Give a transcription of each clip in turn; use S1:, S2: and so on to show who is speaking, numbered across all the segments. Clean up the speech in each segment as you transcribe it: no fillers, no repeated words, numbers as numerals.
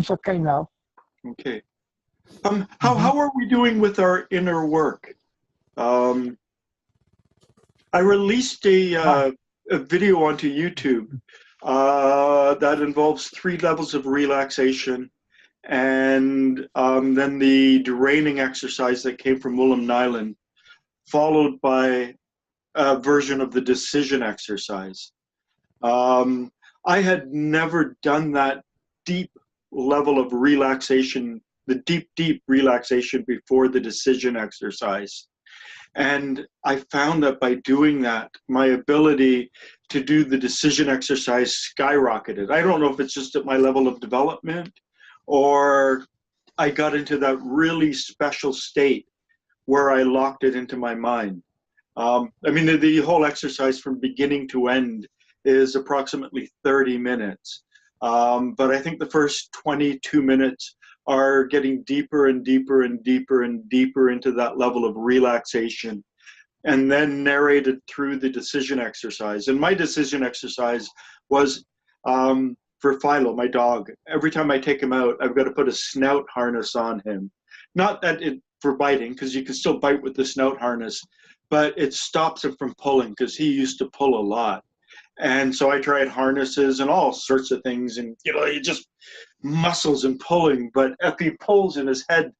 S1: So kind of.
S2: Okay. How are we doing with our inner work? I released a video onto YouTube that involves 3 levels of relaxation, and then the draining exercise that came from Willem Nyland, followed by a version of the decision exercise. I had never done that deep level of relaxation, the deep relaxation before the decision exercise. And I found that by doing that, my ability to do the decision exercise skyrocketed. I don't know if it's just at my level of development, or I got into that really special state where I locked it into my mind. I mean, the whole exercise from beginning to end is approximately 30 minutes. But I think the first 22 minutes are getting deeper and deeper and deeper and deeper into that level of relaxation, and then narrated through the decision exercise. And my decision exercise was for Philo, my dog. Every time I take him out, I've got to put a snout harness on him. Not that it for biting, because you can still bite with the snout harness, but it stops him from pulling, because he used to pull a lot. And so I tried harnesses and all sorts of things, and you just muscles and pulling. But if he pulls and his head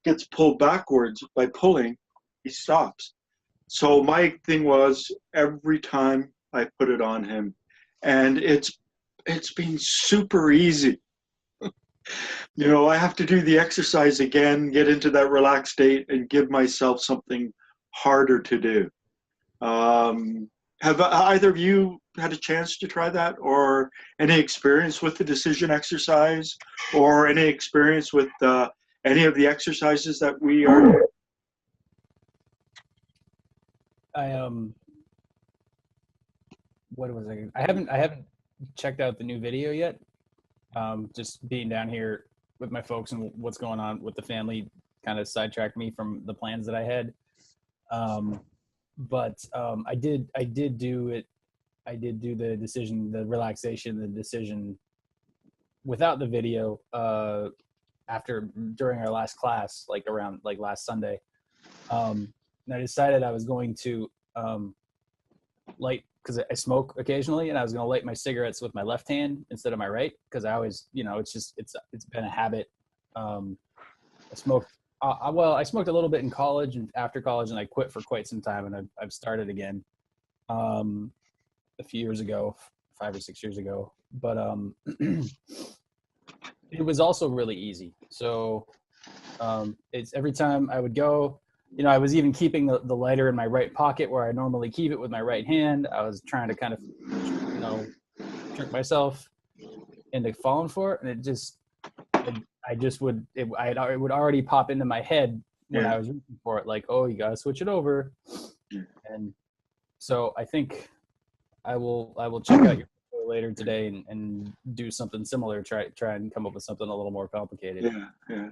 S2: gets pulled backwards by pulling, he stops. So my thing was, every time I put it on him, and it's been super easy. I have to do the exercise again, get into that relaxed state, and give myself something harder to do. Have either of you had a chance to try that, or any experience with the decision exercise, or any experience with any of the exercises that we are doing?
S3: What was I haven't checked out the new video yet. Just being down here with my folks and what's going on with the family kind of sidetracked me from the plans that I had. But I did do it. I did do the decision, the relaxation, the decision without the video during our last class, around last Sunday. And I decided I was going to light, because I smoke occasionally, and I was going to light my cigarettes with my left hand instead of my right, because I always, it's been a habit. I smoked. I smoked a little bit in college and after college, and I quit for quite some time, and I've started again a few years ago, 5 or 6 years ago. But it was also really easy. So it's every time I would go, I was even keeping the lighter in my right pocket where I normally keep it with my right hand. I was trying to kind of, trick myself into falling for it, and it would already pop into my head when I was reaching for it, like, oh, you got to switch it over. And so I think I will check out your video later today and do something similar, try and come up with something a little more complicated.
S2: Yeah.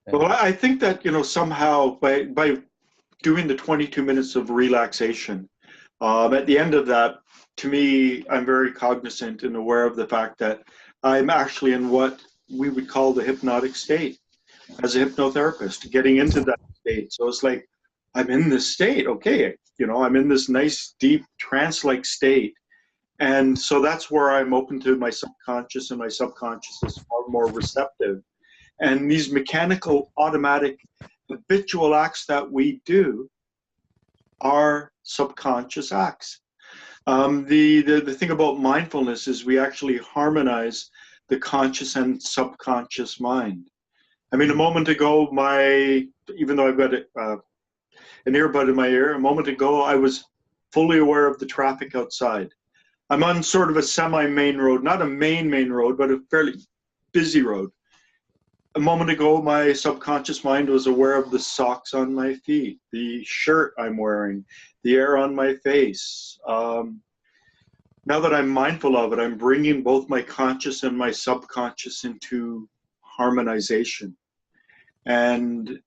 S2: Well, I think that, somehow by doing the 22 minutes of relaxation, at the end of that, to me, I'm very cognizant and aware of the fact that I'm actually in what we would call the hypnotic state as a hypnotherapist, getting into that state. So it's like, I'm in this state, okay, I'm in this nice, deep, trance-like state. And so that's where I'm open to my subconscious, and my subconscious is far more receptive. And these mechanical, automatic, habitual acts that we do are subconscious acts. The thing about mindfulness is we actually harmonize the conscious and subconscious mind. I mean, a moment ago, even though I've got an earbud in my ear, a moment ago, I was fully aware of the traffic outside. I'm on sort of a semi-main road, not a main road, but a fairly busy road. A moment ago, my subconscious mind was aware of the socks on my feet, the shirt I'm wearing, the air on my face. Now that I'm mindful of it, I'm bringing both my conscious and my subconscious into harmonization. And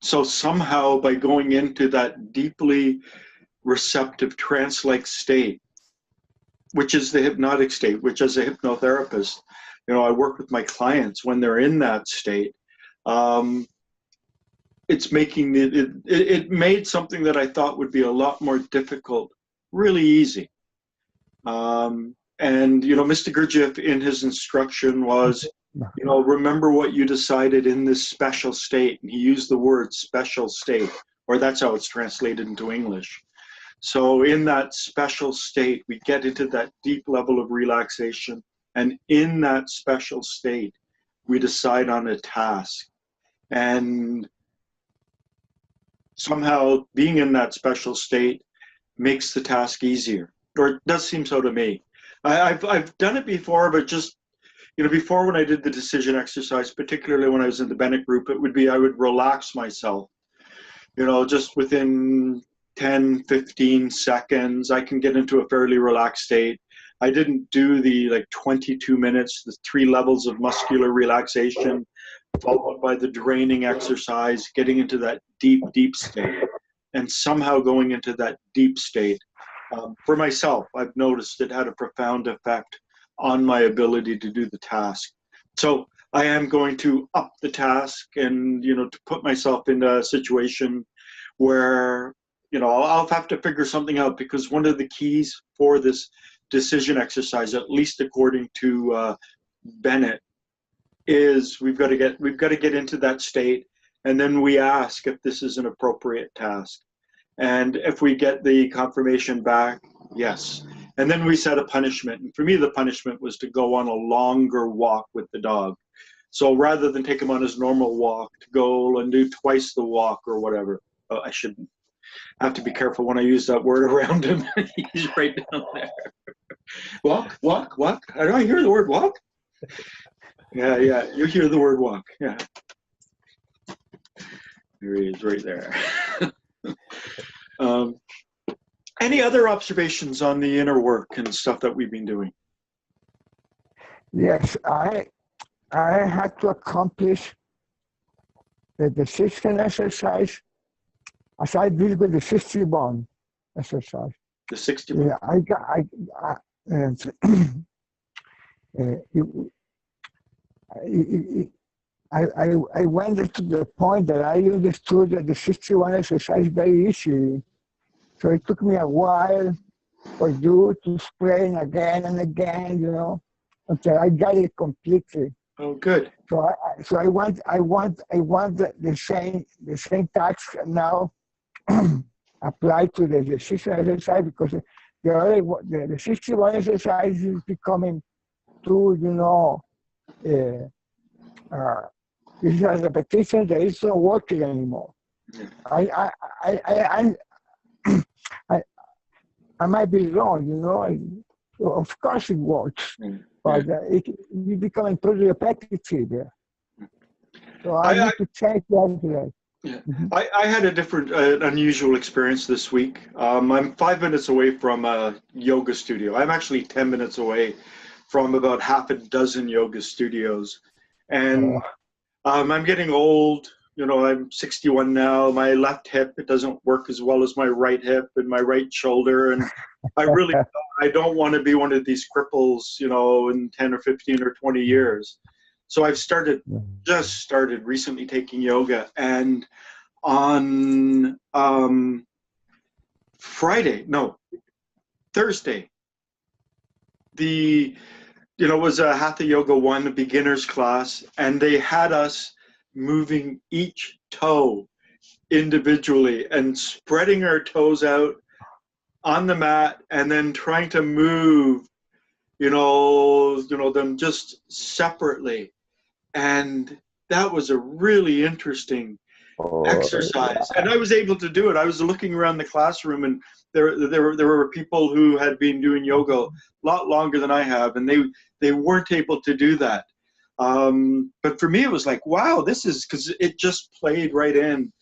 S2: so somehow, by going into that deeply receptive trance-like state, which is the hypnotic state, which as a hypnotherapist, I work with my clients when they're in that state. It's making it made something that I thought would be a lot more difficult really easy. And Mr. Gurdjieff in his instruction was, remember what you decided in this special state. And he used the word special state, or that's how it's translated into English. So in that special state, we get into that deep level of relaxation. And in that special state, we decide on a task. And somehow being in that special state makes the task easier, or it does seem so to me. I've done it before, but just, before when I did the decision exercise, particularly when I was in the Bennett group, it would be, I would relax myself, just within 10, 15 seconds, I can get into a fairly relaxed state. I didn't do the 22 minutes, the 3 levels of muscular relaxation, followed by the draining exercise, getting into that deep, deep state. And somehow going into that deep state, for myself, I've noticed it had a profound effect on my ability to do the task. So I am going to up the task and, to put myself in a situation where, I'll have to figure something out, because one of the keys for this decision exercise, at least according to Bennett, is we've got to get into that state, and then we ask if this is an appropriate task. And if we get the confirmation back, yes. And then we set a punishment. And for me, the punishment was to go on a longer walk with the dog. So rather than take him on his normal walk, to go and do twice the walk or whatever. Oh, I shouldn't. I have to be careful when I use that word around him. He's right down there. Walk, walk, walk. Do I hear the word walk? Yeah, you hear the word walk. Yeah. There he is, right there. Any other observations on the inner work and stuff that we've been doing?
S1: Yes, I had to accomplish the decision exercise as I did with the 60-bond exercise.
S2: The 60-bond?
S1: I went to the point that I understood that the 61 exercise very easily. So it took me a while for you to explain again and again, until I got it completely.
S2: Oh, good.
S1: So I want the same task now applied to the decision exercise, because the 61 exercise is becoming too, this is a repetition that is not working anymore. I might be wrong, so of course it works, but it's becoming pretty repetitive. So I need to change that.
S2: Yeah, I had a different, unusual experience this week. I'm 5 minutes away from a yoga studio. I'm actually 10 minutes away from about half a dozen yoga studios. And I'm getting old. I'm 61 now. My left hip, it doesn't work as well as my right hip and my right shoulder. And I don't want to be one of these cripples, in 10 or 15 or 20 years. So I've just started recently taking yoga. And on Thursday, it was a Hatha Yoga 1 beginner's class, and they had us moving each toe individually and spreading our toes out on the mat, and then trying to move, them just separately. And that was a really interesting exercise. And I was able to do it. I was looking around the classroom, and there were people who had been doing yoga a lot longer than I have, and they weren't able to do that. But for me, it was like, wow, this is, because it just played right in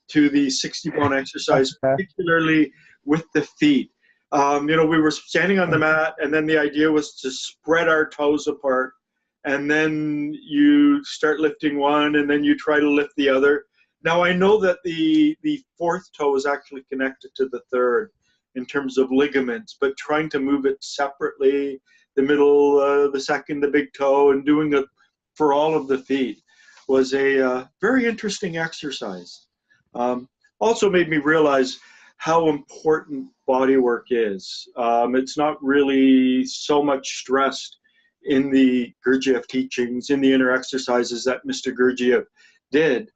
S2: to the 60-bone exercise, particularly with the feet. We were standing on the mat, and then the idea was to spread our toes apart, and then you start lifting one, and then you try to lift the other. Now, I know that the fourth toe is actually connected to the third in terms of ligaments, but trying to move it separately the middle, the second, the big toe, and doing it for all of the feet was a very interesting exercise. Also made me realize how important body work is. It's not really so much stressed in the Gurdjieff teachings, in the inner exercises that Mr. Gurdjieff did.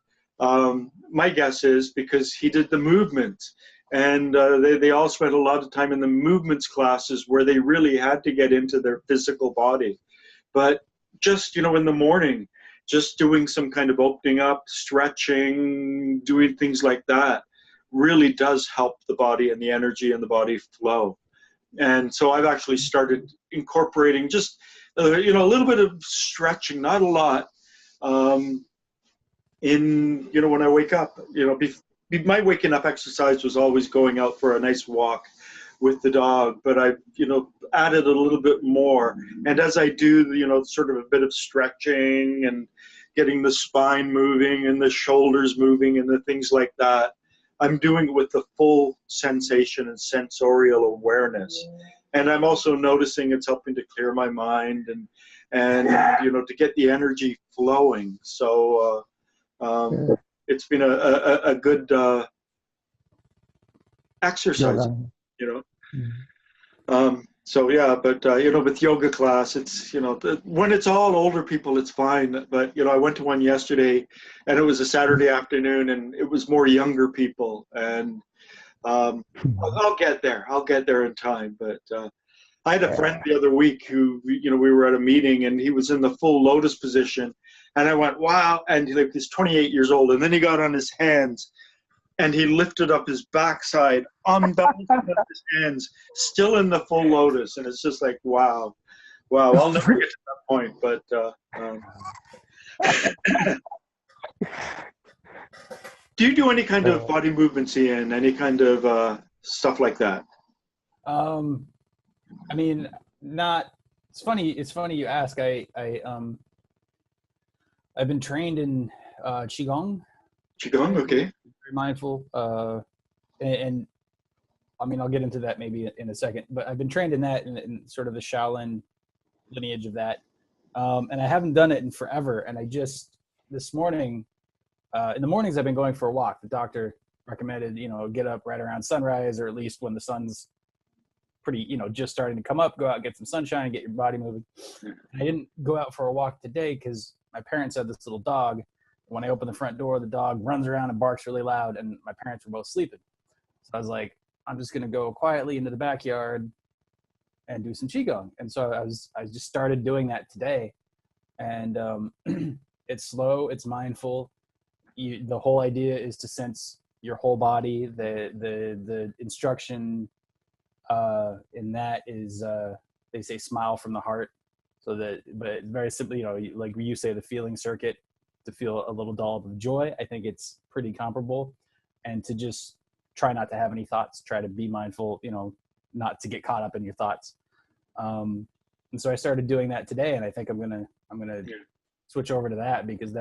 S2: My guess is because he did the movements, and they all spent a lot of time in the movements classes where they really had to get into their physical body. But just, in the morning, just doing some kind of opening up, stretching, doing things like that really does help the body and the energy in the body flow. And so I've actually started incorporating just, a little bit of stretching, not a lot, in, when I wake up. My waking up exercise was always going out for a nice walk with the dog, but I've, added a little bit more. And as I do, sort of a bit of stretching and getting the spine moving and the shoulders moving and the things like that, I'm doing it with the full sensation and sensorial awareness. And I'm also noticing it's helping to clear my mind and to get the energy flowing. So it's been a good exercise, So yeah, but with yoga class, it's when it's all older people, it's fine. But I went to one yesterday, and it was a Saturday afternoon, and it was more younger people. And I'll get there. I'll get there in time. But I had a friend the other week who we were at a meeting, and he was in the full lotus position, and I went, wow. And he's 28 years old, and then he got on his hands. And he lifted up his backside, unbalancing up his hands, still in the full lotus. And it's just like, wow. I'll never get to that point. But do you do any kind of body movements, Ian? Any kind of stuff like that?
S3: I mean, not. It's funny. It's funny you ask. I've been trained in qigong.
S2: Qigong, okay.
S3: Mindful, and I mean, I'll get into that maybe in a second, but I've been trained in that in sort of the Shaolin lineage of that, and I haven't done it in forever. And I just this morning, in the mornings, I've been going for a walk. The doctor recommended, get up right around sunrise, or at least when the sun's pretty, just starting to come up, go out, get some sunshine, get your body moving. I didn't go out for a walk today because my parents had this little dog. When I open the front door, the dog runs around and barks really loud, and my parents were both sleeping. So I was like, I'm just going to go quietly into the backyard and do some qigong. And so I just started doing that today. And it's slow, it's mindful. The whole idea is to sense your whole body. The instruction in that is, they say smile from the heart. But very simply, like you say, the feeling circuit, to feel a little dollop of joy. I think it's pretty comparable. And to just try not to have any thoughts, try to be mindful, not to get caught up in your thoughts. And so I started doing that today, and I think I'm gonna switch over to that, because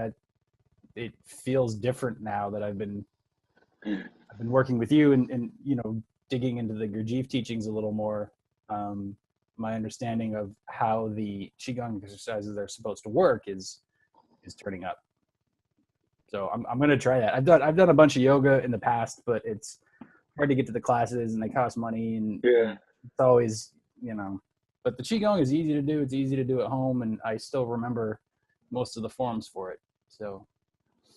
S3: it feels different now that I've been working with you and digging into the Gurdjieff teachings a little more. My understanding of how the qigong exercises are supposed to work is turning up. So I'm going to try that. I've done a bunch of yoga in the past, but it's hard to get to the classes, and they cost money, and it's always, but the qigong is easy to do. It's easy to do at home, and I still remember most of the forms for it. So,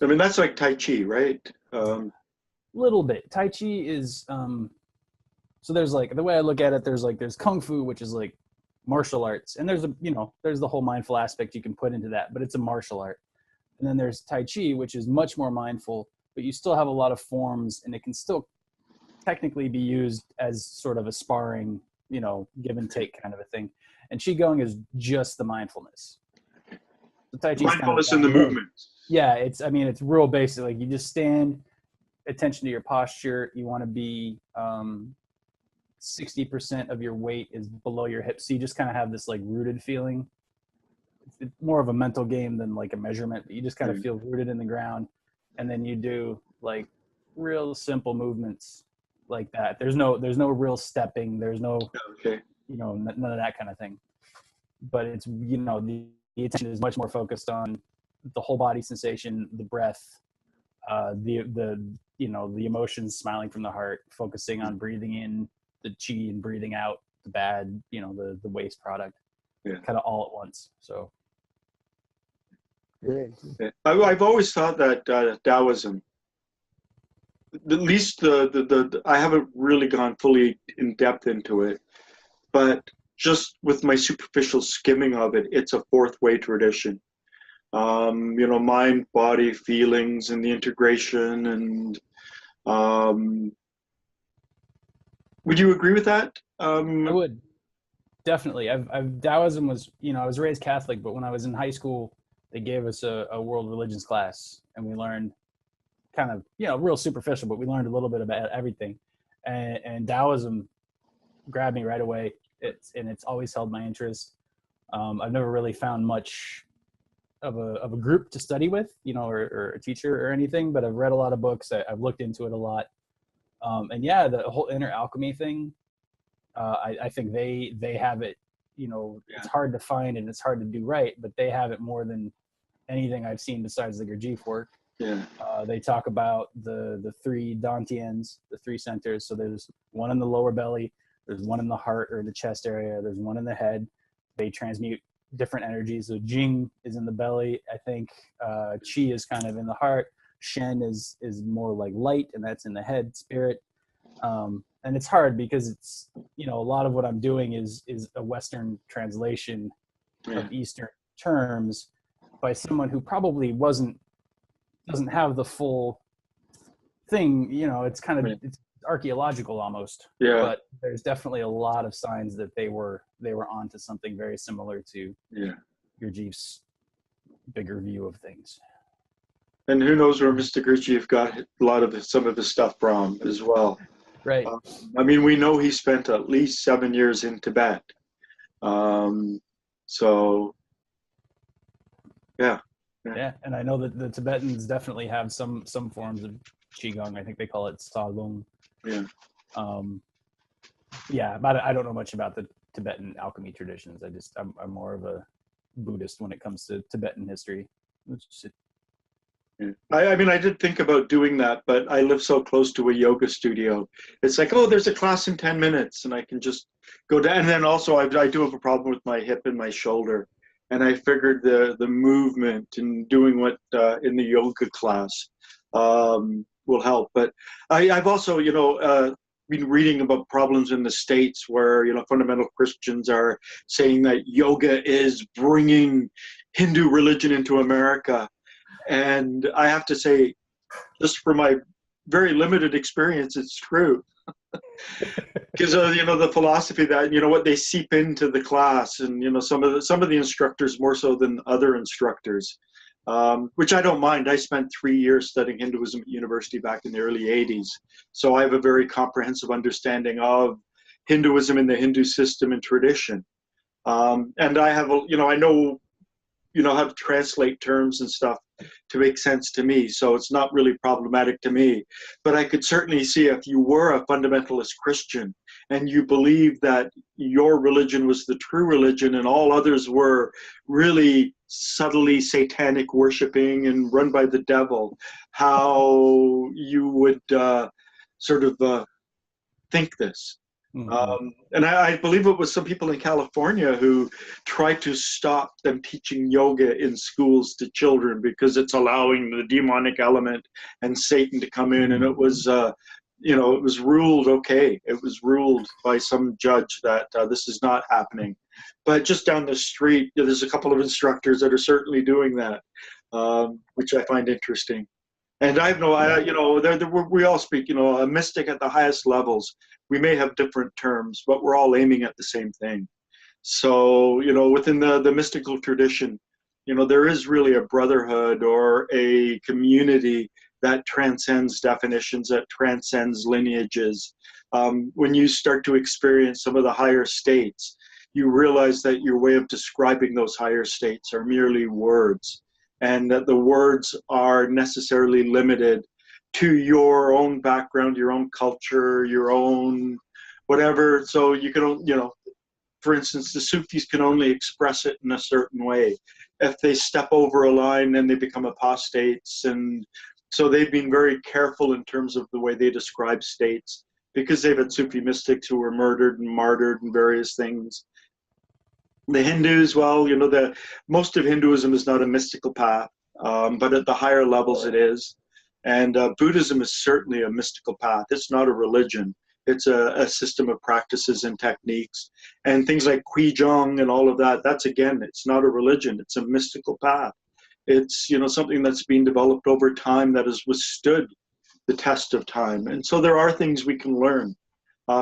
S2: I mean, that's like Tai Chi, right?
S3: Little bit. Tai Chi is, so there's like, the way I look at it, there's Kung Fu, which is like martial arts, and there's the whole mindful aspect you can put into that, but it's a martial art. And then there's Tai Chi, which is much more mindful, but you still have a lot of forms, and it can still technically be used as sort of a sparring, give and take kind of a thing. And Qigong is just the mindfulness. The Tai Chi
S2: mindfulness in the movements.
S3: Yeah, it's real basic. Like, you just stand, attention to your posture. You want to be 60% of your weight is below your hips. So you just kind of have this like rooted feeling. It's more of a mental game than like a measurement, but you just kind of feel rooted in the ground. And then you do like real simple movements like that. There's no real stepping. There's no, none of that kind of thing. but it's, you know, the attention is much more focused on the whole body sensation, the breath, the you know, the emotions, smiling from the heart, focusing on breathing in the chi and breathing out the bad, you know, the waste product, kind of all at once. So
S2: I've always thought that Taoism, at least the I haven't really gone fully in depth into it, but just with my superficial skimming of it, it's a fourth way tradition. You know, mind, body, feelings, and the integration. And would you agree with that?
S3: I would definitely. Taoism was, you know, I was raised Catholic, but when I was in high school, they gave us a world religions class, and we learned kind of, you know, real superficial, but we learned a little bit about everything. And Taoism grabbed me right away. It's always held my interest. I've never really found much of a group to study with, you know, or a teacher or anything, but I've read a lot of books. I've looked into it a lot. And yeah, the whole inner alchemy thing, I think they have it, you know, it's hard to find and it's hard to do right, but they have it more than anything I've seen besides the Gurdjieff work.
S2: Yeah.
S3: They talk about the three dantians, the three centers. So there's one in the lower belly, there's one in the heart or the chest area, there's one in the head. They transmute different energies. So Jing is in the belly, I think. Qi is kind of in the heart. Shen is more like light, and that's in the head, spirit. And it's hard because it's, you know, a lot of what I'm doing is a Western translation of Eastern terms by someone who probably doesn't have the full thing. You know, it's kind of it's archaeological almost.
S2: Yeah.
S3: But there's definitely a lot of signs that they were onto something very similar to Gurdjieff's bigger view of things. And
S2: who knows where Mr. Gurdjieff got a lot of some of his stuff from as well.
S3: Right.
S2: I mean, we know he spent at least 7 years in Tibet. So, yeah.
S3: Yeah, and I know that the Tibetans definitely have some forms of qigong. I think they call it salung.
S2: Yeah.
S3: Yeah, but I don't know much about the Tibetan alchemy traditions. I'm more of a Buddhist when it comes to Tibetan history.
S2: I mean, I did think about doing that, but I live so close to a yoga studio. It's like, oh, there's a class in 10 minutes, and I can just go down. And then also, I do have a problem with my hip and my shoulder. And I figured the movement and doing what in the yoga class will help. But I've also, you know, been reading about problems in the States where, you know, fundamental Christians are saying that yoga is bringing Hindu religion into America. And I have to say, just for my very limited experience, it's true. Because you know, the philosophy that, you know, what they seep into the class, and, you know, some of the instructors more so than other instructors, which I don't mind. I spent 3 years studying Hinduism at university back in the early 80s, so I have a very comprehensive understanding of Hinduism and the Hindu system and tradition. And I have, you know, I know, you know, how to translate terms and stuff to make sense to me. So it's not really problematic to me. But I could certainly see if you were a fundamentalist Christian and you believed that your religion was the true religion and all others were really subtly satanic worshiping and run by the devil, how you would sort of think this. And I believe it was some people in California who tried to stop them teaching yoga in schools to children because it's allowing the demonic element and Satan to come in. And it was, you know, it was ruled okay. It was ruled by some judge that this is not happening. But just down the street, there's a couple of instructors that are certainly doing that, which I find interesting. And I know, you know, we all speak, you know, a mystic at the highest levels. We may have different terms, but we're all aiming at the same thing. So, you know, within the mystical tradition, you know, there is really a brotherhood or a community that transcends definitions, that transcends lineages. When you start to experience some of the higher states, you realize that your way of describing those higher states are merely words, and that the words are necessarily limited to your own background, your own culture, your own whatever. So you can, you know, for instance, the Sufis can only express it in a certain way. If they step over a line, then they become apostates. And so they've been very careful in terms of the way they describe states, because they've had Sufi mystics who were murdered and martyred and various things. The Hindus, well, you know, most of Hinduism is not a mystical path, but at the higher levels it is. And Buddhism is certainly a mystical path. It's not a religion. It's a system of practices and techniques. And things like Qigong and all of that, that's, again, it's not a religion. It's a mystical path. It's, you know, something that's been developed over time that has withstood the test of time. And so there are things we can learn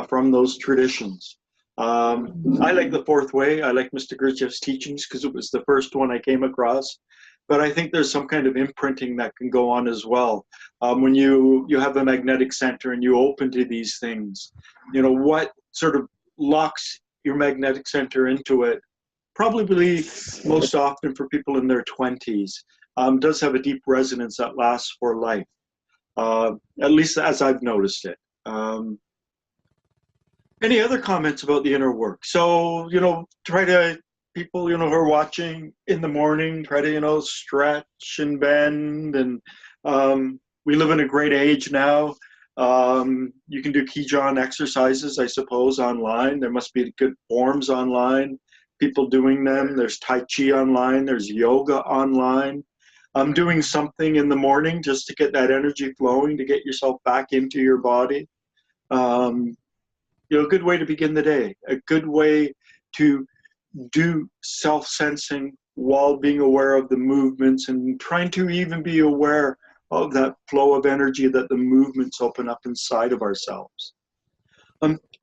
S2: from those traditions. I like the Fourth Way. I like Mr. Gurdjieff's teachings because it was the first one I came across. But I think there's some kind of imprinting that can go on as well. When you have a magnetic center and you open to these things, you know, what sort of locks your magnetic center into it, probably most often for people in their 20s, does have a deep resonance that lasts for life, at least as I've noticed it. Any other comments about the inner work? So, you know, people, you know, who are watching in the morning, try to, you know, stretch and bend. And we live in a great age now. You can do Qigong exercises, I suppose, online. There must be good forms online, people doing them. There's Tai Chi online. There's yoga online. I'm doing something in the morning just to get that energy flowing, to get yourself back into your body. You know, a good way to begin the day, a good way to do self-sensing while being aware of the movements and trying to even be aware of that flow of energy that the movements open up inside of ourselves.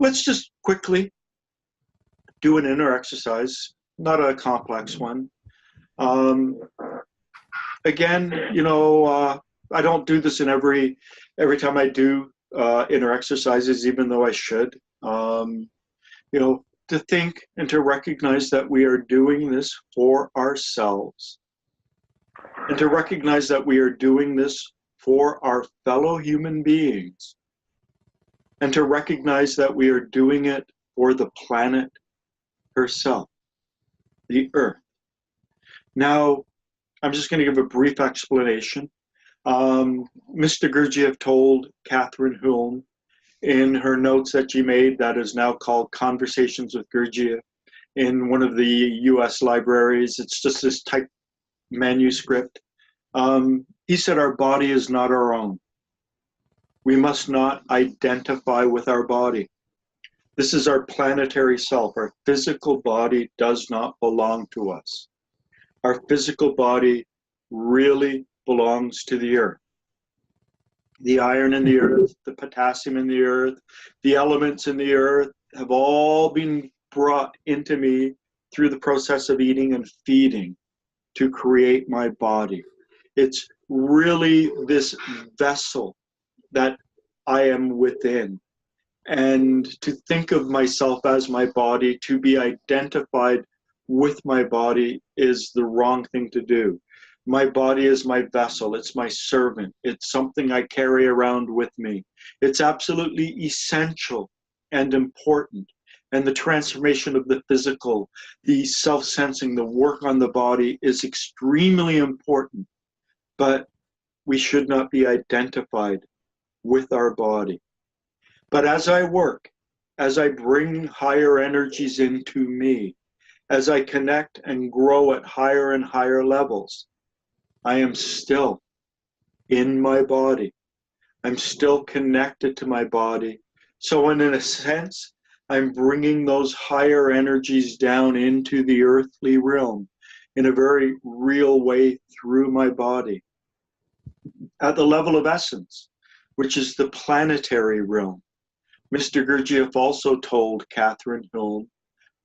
S2: Let's just quickly do an inner exercise, not a complex one. Again, you know, I don't do this in every time I do inner exercises, even though I should. You know, to think and to recognize that we are doing this for ourselves, and to recognize that we are doing this for our fellow human beings, and to recognize that we are doing it for the planet herself, the Earth. Now, I'm just going to give a brief explanation. Mr. Gurdjieff told Catherine Hulme in her notes that she made, that is now called Conversations with Gurdjieff, in one of the US libraries. It's just this typed manuscript. He said, our body is not our own. We must not identify with our body. This is our planetary self. Our physical body does not belong to us. Our physical body really belongs to the Earth. The iron in the Earth, the potassium in the Earth, the elements in the Earth have all been brought into me through the process of eating and feeding to create my body. It's really this vessel that I am within. And to think of myself as my body, to be identified with my body, is the wrong thing to do. My body is my vessel. It's my servant. It's something I carry around with me. It's absolutely essential and important. And the transformation of the physical, the self-sensing, the work on the body is extremely important. But we should not be identified with our body. But as I work, as I bring higher energies into me, as I connect and grow at higher and higher levels, I am still in my body. I'm still connected to my body. So in a sense, I'm bringing those higher energies down into the earthly realm in a very real way through my body. At the level of essence, which is the planetary realm, Mr. Gurdjieff also told Catherine Hulme,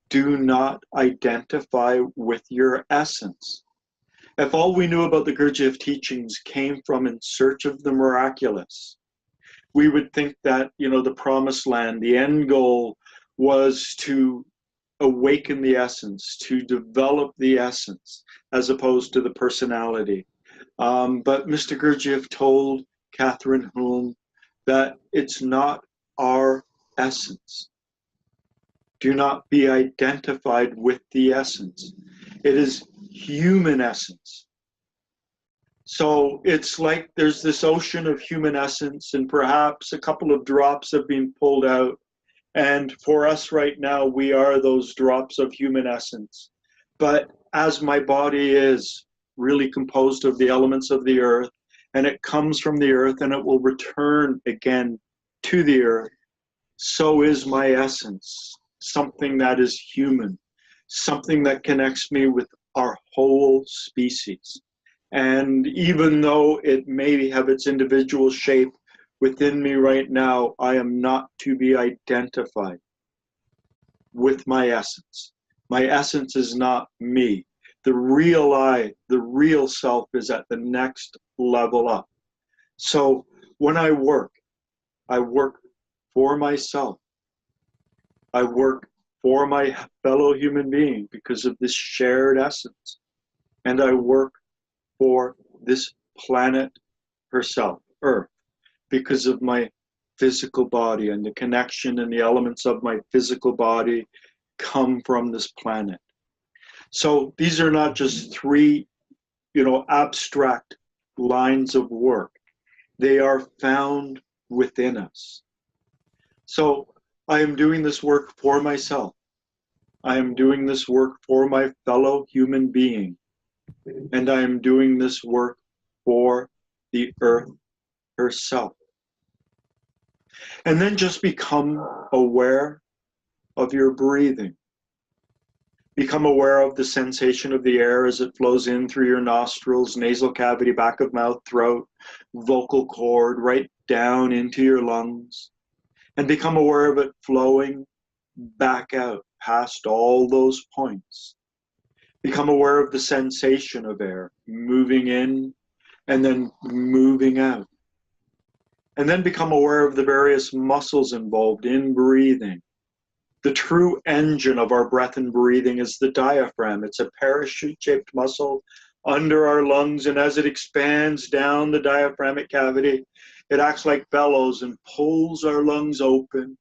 S2: do not identify with your essence. If all we knew about the Gurdjieff teachings came from In Search of the Miraculous, we would think that, you know, the promised land, the end goal was to awaken the essence, to develop the essence, as opposed to the personality. But Mr. Gurdjieff told Catherine Hulme that it's not our essence. Do not be identified with the essence. It is human essence. So it's like there's this ocean of human essence, and perhaps a couple of drops have been pulled out. And for us right now, we are those drops of human essence. But as my body is really composed of the elements of the earth, and it comes from the earth and it will return again to the earth, so is my essence, something that is human, something that connects me with our whole species. And even though it may have its individual shape within me right now, I am not to be identified with my essence. My essence is not me. The real I, the real self, is at the next level up. So when I work for myself. I work for my fellow human being because of this shared essence. And I work for this planet herself, Earth, because of my physical body, and the connection and the elements of my physical body come from this planet. So these are not just three, abstract lines of work. They are found within us. So I am doing this work for myself. I am doing this work for my fellow human being. And I am doing this work for the earth herself. And then just become aware of your breathing. Become aware of the sensation of the air as it flows in through your nostrils, nasal cavity, back of mouth, throat, vocal cord, right down into your lungs. And become aware of it flowing back out past all those points. Become aware of the sensation of air moving in and then moving out. And then become aware of the various muscles involved in breathing. The true engine of our breath and breathing is the diaphragm. It's a parachute-shaped muscle under our lungs, and as it expands down the diaphragmatic cavity, it acts like bellows and pulls our lungs open,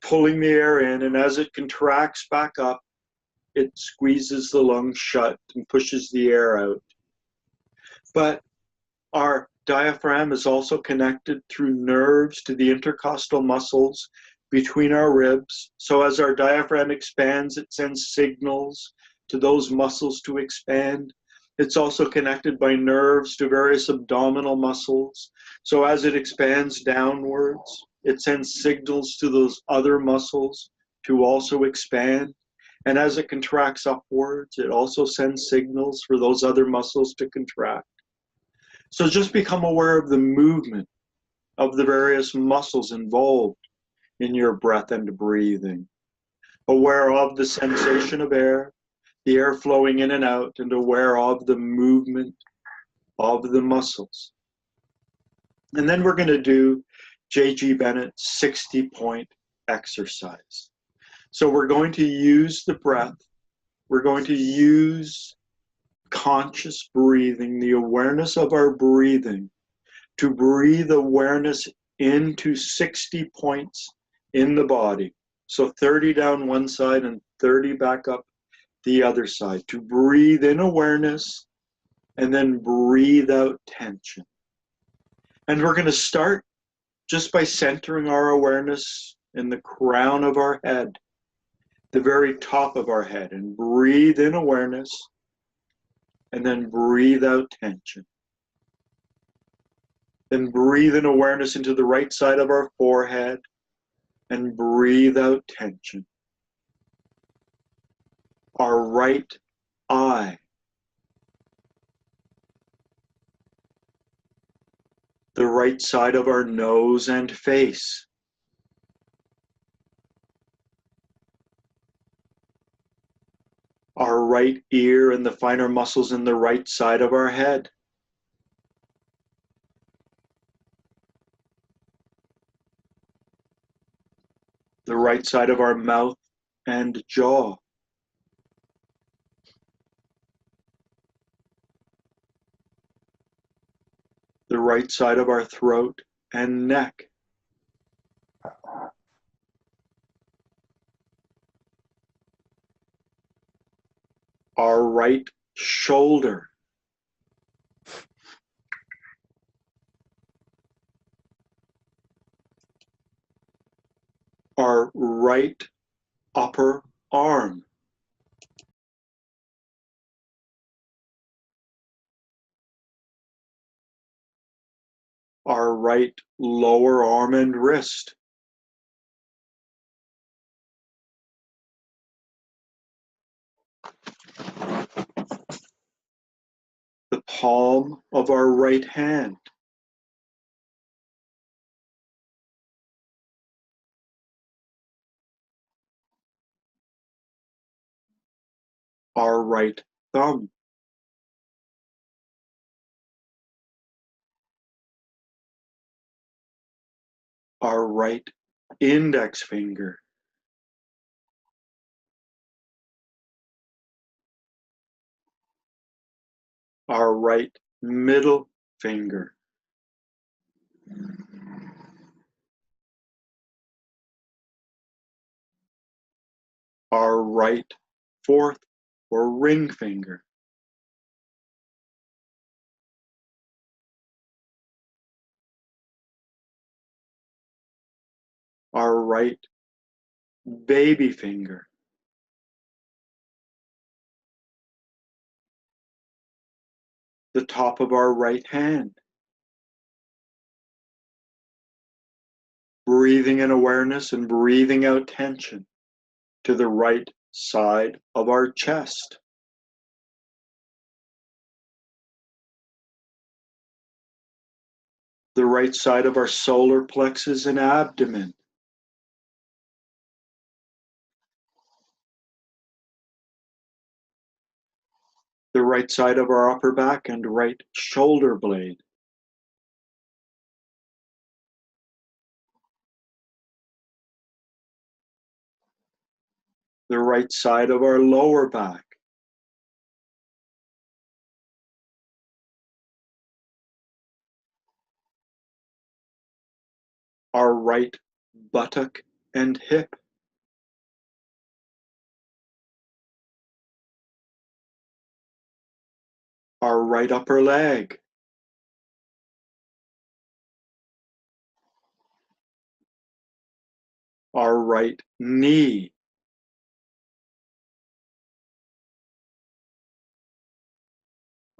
S2: pulling the air in, and as it contracts back up, it squeezes the lungs shut and pushes the air out. But our diaphragm is also connected through nerves to the intercostal muscles between our ribs. So as our diaphragm expands, it sends signals to those muscles to expand. It's also connected by nerves to various abdominal muscles. So as it expands downwards, it sends signals to those other muscles to also expand. And as it contracts upwards, it also sends signals for those other muscles to contract. So just become aware of the movement of the various muscles involved in your breath and breathing. Aware of the sensation of air, the air flowing in and out, and aware of the movement of the muscles. And then we're going to do J.G. Bennett's 60-point exercise. So we're going to use the breath. We're going to use conscious breathing, the awareness of our breathing, to breathe awareness into 60 points in the body. So 30 down one side and 30 back up the other side. To breathe in awareness and then breathe out tension. And we're going to start just by centering our awareness in the crown of our head, the very top of our head, and breathe in awareness and then breathe out tension. Then breathe in awareness into the right side of our forehead and breathe out tension. Our right eye. The right side of our nose and face. Our right ear and the finer muscles in the right side of our head. The right side of our mouth and jaw. The right side of our throat and neck. our right shoulder, our right upper arm, our right lower arm and wrist, the palm of our right hand, our right thumb, our right index finger, our right middle finger, our right fourth or ring finger, our right baby finger, the top of our right hand, breathing in awareness and breathing out tension to the right side of our chest, the right side of our solar plexus and abdomen, the right side of our upper back and right shoulder blade, the right side of our lower back, our right buttock and hip, our right upper leg, our right knee,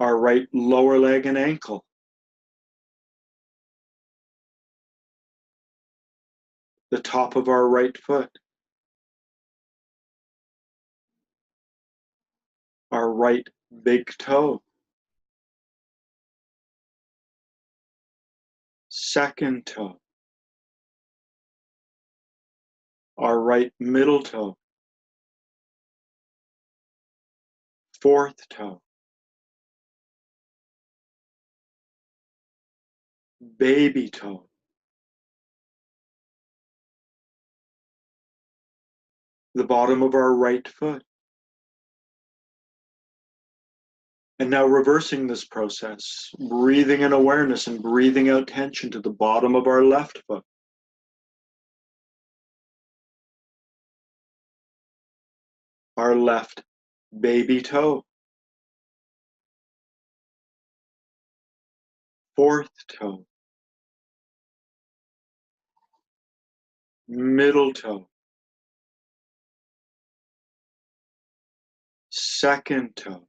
S2: our right lower leg and ankle, the top of our right foot, our right big toe, second toe, our right middle toe, fourth toe, baby toe, the bottom of our right foot. And now reversing this process, breathing in awareness and breathing out tension to the bottom of our left foot, our left baby toe, fourth toe, middle toe, second toe,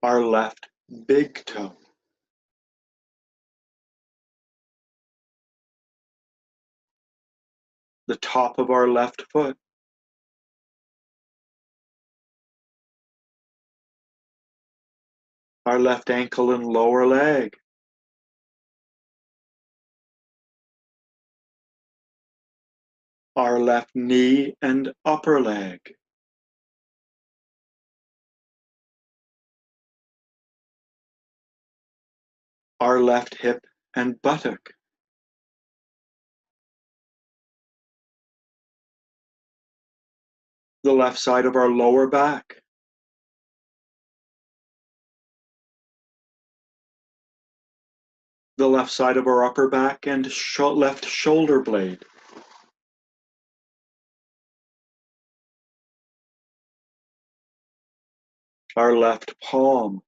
S2: our left big toe, the top of our left foot, our left ankle and lower leg, our left knee and upper leg, our left hip and buttock, the left side of our lower back, the left side of our upper back and left shoulder blade, our left palm,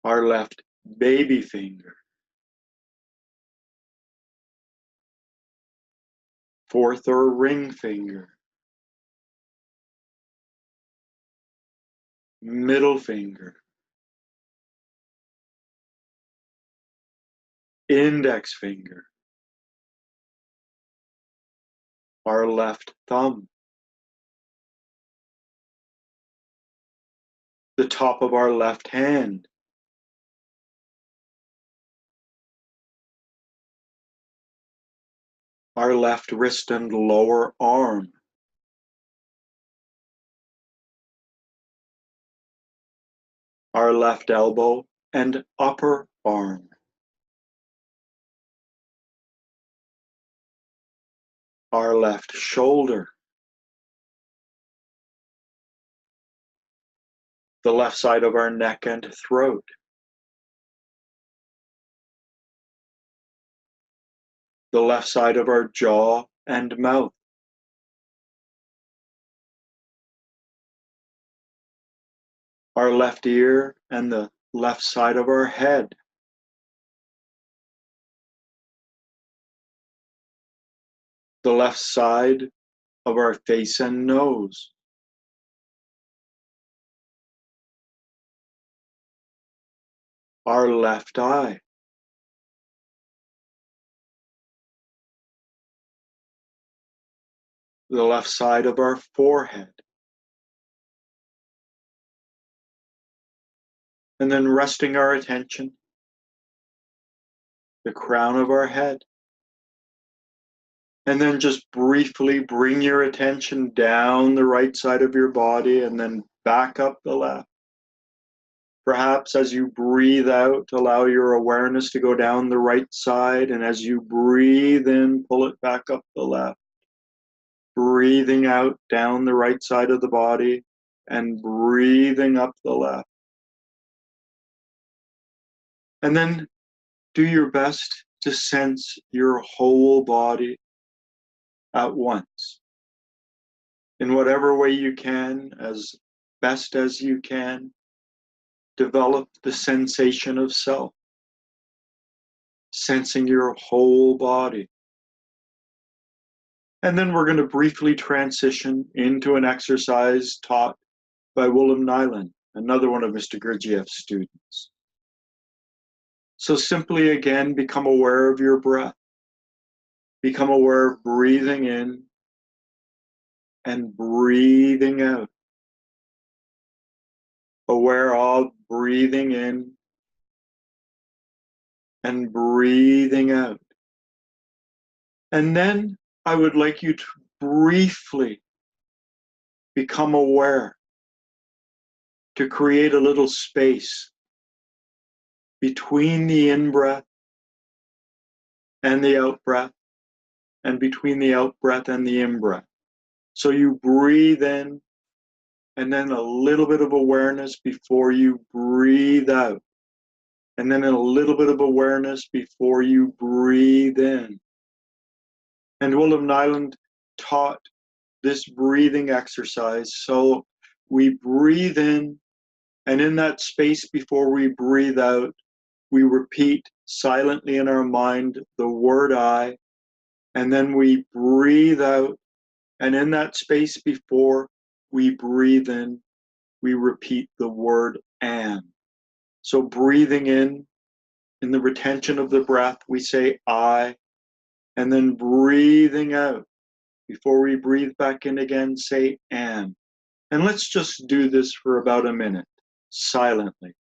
S2: our left baby finger, fourth or ring finger, middle finger, index finger, our left thumb, the top of our left hand, our left wrist and lower arm, our left elbow and upper arm, our left shoulder, the left side of our neck and throat, the left side of our jaw and mouth, our left ear and the left side of our head, the left side of our face and nose, our left eye, the left side of our forehead, and then resting our attention, the crown of our head, and then just briefly bring your attention down the right side of your body and then back up the left. Perhaps as you breathe out, allow your awareness to go down the right side, and as you breathe in, pull it back up the left. Breathing out down the right side of the body and breathing up the left. And then do your best to sense your whole body at once. In whatever way you can, as best as you can, develop the sensation of self, sensing your whole body. And then we're going to briefly transition into an exercise taught by Willem Nyland, another one of Mr. Gurdjieff's students. So simply again, become aware of your breath. Become aware of breathing in and breathing out. Aware of breathing in and breathing out. And then I would like you to briefly become aware, to create a little space between the in-breath and the out-breath, and between the out-breath and the in-breath. So you breathe in, and then a little bit of awareness before you breathe out. And then a little bit of awareness before you breathe in. And Willem Nyland taught this breathing exercise. So we breathe in, and in that space before we breathe out, we repeat silently in our mind the word I, and then we breathe out, and in that space before we breathe in, we repeat the word am. So breathing in the retention of the breath, we say I, and then breathing out, before we breathe back in again, say am. And let's just do this for about a minute, silently.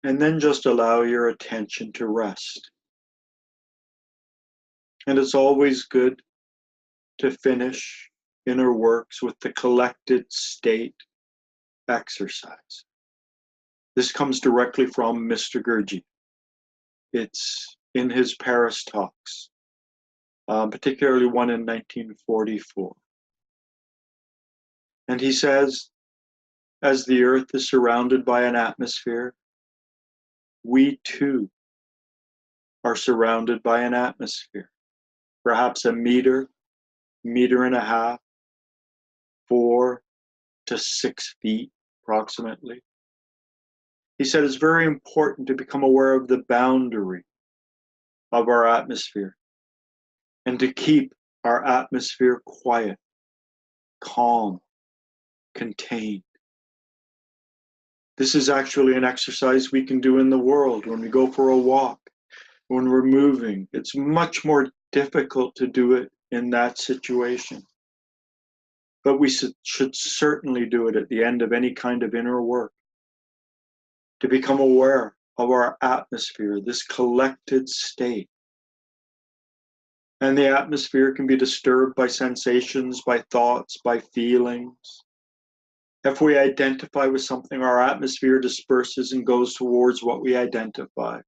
S2: And then just allow your attention to rest. And it's always good to finish inner works with the collected state exercise. This comes directly from Mr. Gurdjieff. It's in his Paris talks, particularly one in 1944. And he says, as the earth is surrounded by an atmosphere, we too are surrounded by an atmosphere, perhaps a meter, meter and a half, 4 to 6 feet approximately. He said it's very important to become aware of the boundary of our atmosphere and to keep our atmosphere quiet, calm, contained. This is actually an exercise we can do in the world when we go for a walk, when we're moving. It's much more difficult to do it in that situation. But we should certainly do it at the end of any kind of inner work, to become aware of our atmosphere, this collected state. And the atmosphere can be disturbed by sensations, by thoughts, by feelings. If we identify with something, our atmosphere disperses and goes towards what we identify.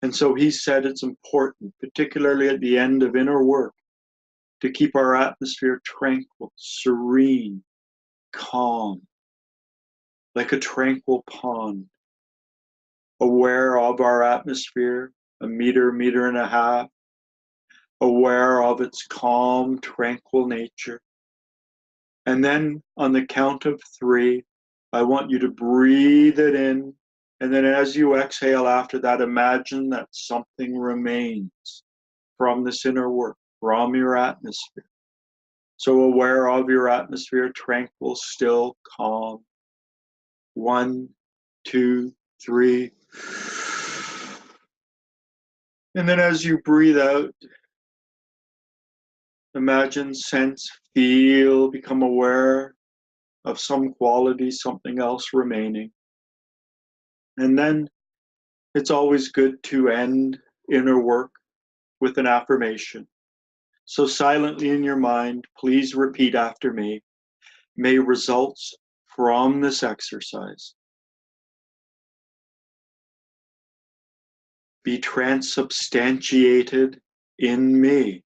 S2: And so he said it's important, particularly at the end of inner work, to keep our atmosphere tranquil, serene, calm, like a tranquil pond, aware of our atmosphere, a meter, meter and a half, aware of its calm, tranquil nature. And then on the count of 3, I want you to breathe it in. And then as you exhale after that, imagine that something remains from this inner work, from your atmosphere. So aware of your atmosphere, tranquil, still, calm. 1, 2, 3. And then as you breathe out, imagine, sense, feel, become aware of some quality, something else remaining. And then it's always good to end inner work with an affirmation. So silently in your mind, please repeat after me. May results from this exercise be transubstantiated in me.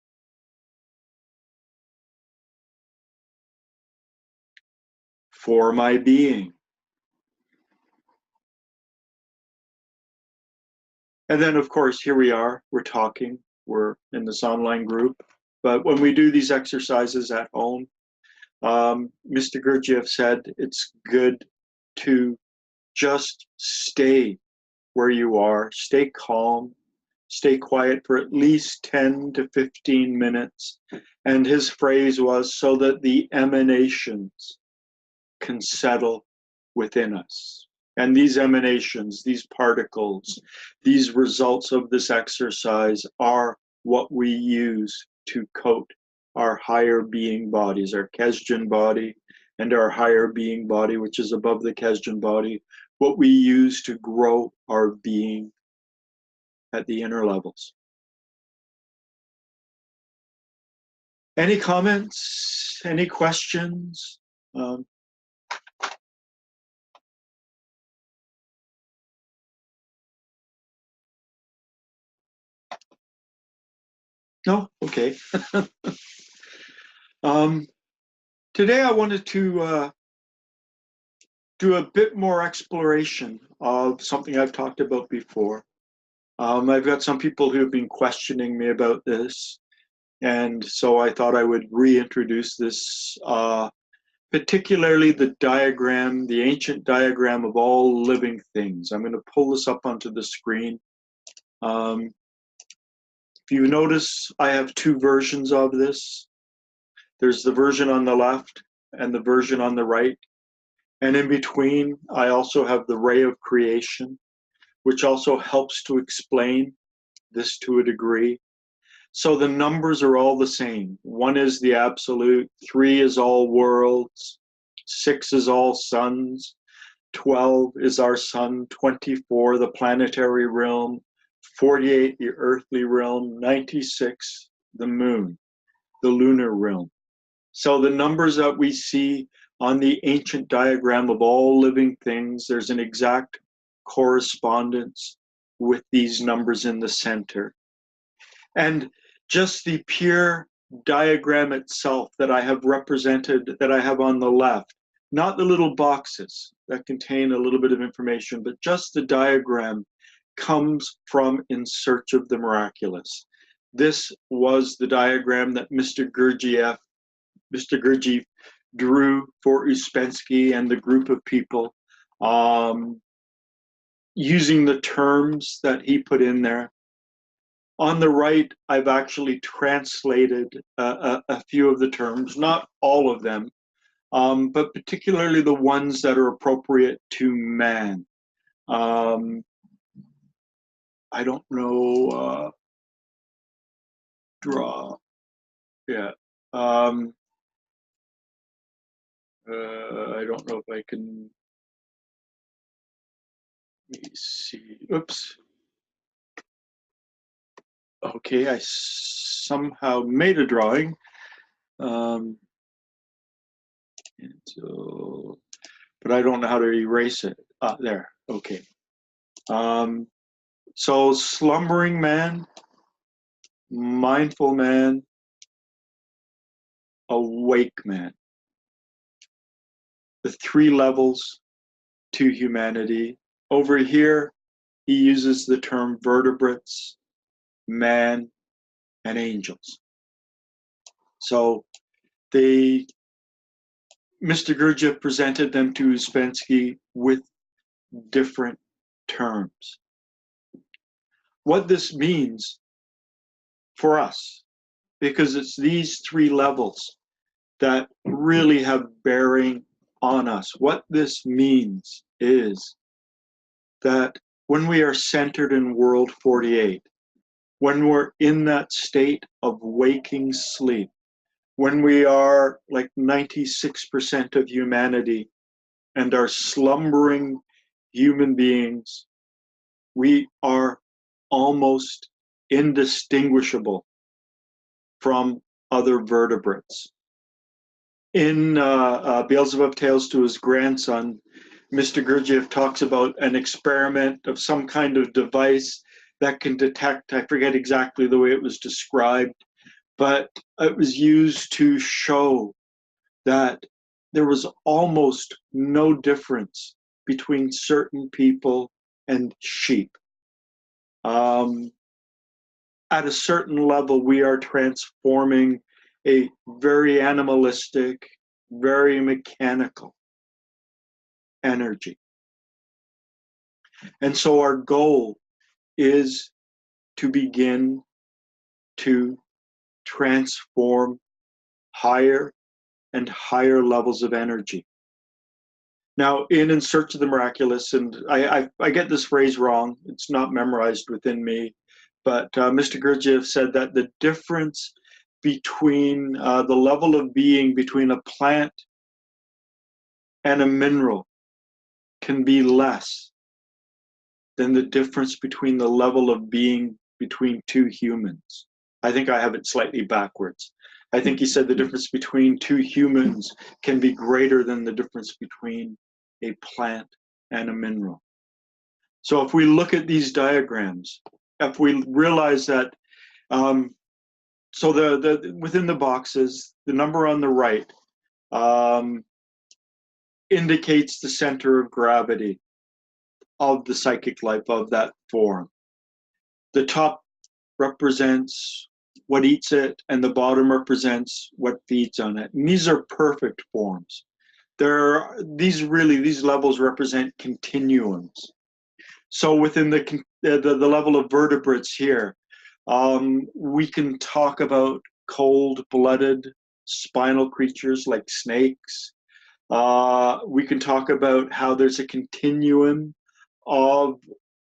S2: For my being. And then, of course, here we are, we're talking, we're in this online group. But when we do these exercises at home, Mr. Gurdjieff said it's good to just stay where you are, stay calm, stay quiet for at least 10 to 15 minutes. And his phrase was, so that the emanations can settle within us. And these emanations, these particles, these results of this exercise are what we use to coat our higher being bodies, our Kesdjan body and our higher being body, which is above the Kesdjan body, what we use to grow our being at the inner levels. Any comments? Any questions? No? Okay. Today I wanted to do a bit more exploration of something I've talked about before. I've got some people who have been questioning me about this, and so I thought I would reintroduce this, particularly the diagram, the ancient diagram of all living things. I'm going to pull this up onto the screen. If you notice, I have 2 versions of this. There's the version on the left and the version on the right. And in between, I also have the ray of creation, which also helps to explain this to a degree. So the numbers are all the same. 1 is the absolute, 3 is all worlds, 6 is all suns. 12 is our sun, 24 the planetary realm, 48 the earthly realm, 96 the moon, the lunar realm. So the numbers that we see on the ancient diagram of all living things, there's an exact correspondence with these numbers in the center. And just the pure diagram itself that I have represented, that I have on the left, not the little boxes that contain a little bit of information, but just the diagram comes from In Search of the Miraculous. This was the diagram that Mr. Gurdjieff drew for Uspensky and the group of people, using the terms that he put in there. On the right, I've actually translated a few of the terms, not all of them, but particularly the ones that are appropriate to man. I don't know, draw, yeah. I don't know if I can, let me see, oops. Okay, I somehow made a drawing. And so, but I don't know how to erase it. There, okay. So slumbering man, mindful man, awake man. The three levels to humanity. Over here, he uses the term vertebrates, man, and angels. So Mr. Gurdjieff presented them to Uspensky with different terms. What this means for us, because it's these three levels that really have bearing on us. What this means is that when we are centered in World 48, when we're in that state of waking sleep, when we are like 96% of humanity and are slumbering human beings, we are almost indistinguishable from other vertebrates. In Beelzebub Tales to His Grandson, Mr. Gurdjieff talks about an experiment of some kind of device that can detect, I forget exactly the way it was described, but it was used to show that there was almost no difference between certain people and sheep. At a certain level, we are transforming a very animalistic, very mechanical energy. And so our goal is to begin to transform higher and higher levels of energy. Now, in Search of the Miraculous, and I get this phrase wrong, it's not memorized within me, but Mr. Gurdjieff said that the difference between the level of being between a plant and a mineral can be less than the difference between the level of being between two humans. I think I have it slightly backwards. I think he said the difference between two humans can be greater than the difference between a plant and a mineral. So if we look at these diagrams, if we realize that, so within the boxes, the number on the right indicates the center of gravity of the psychic life of that form. The top represents what eats it, and the bottom represents what feeds on it. And these are perfect forms. These levels represent continuums. So within the level of vertebrates here, we can talk about cold-blooded spinal creatures like snakes. We can talk about how there's a continuum of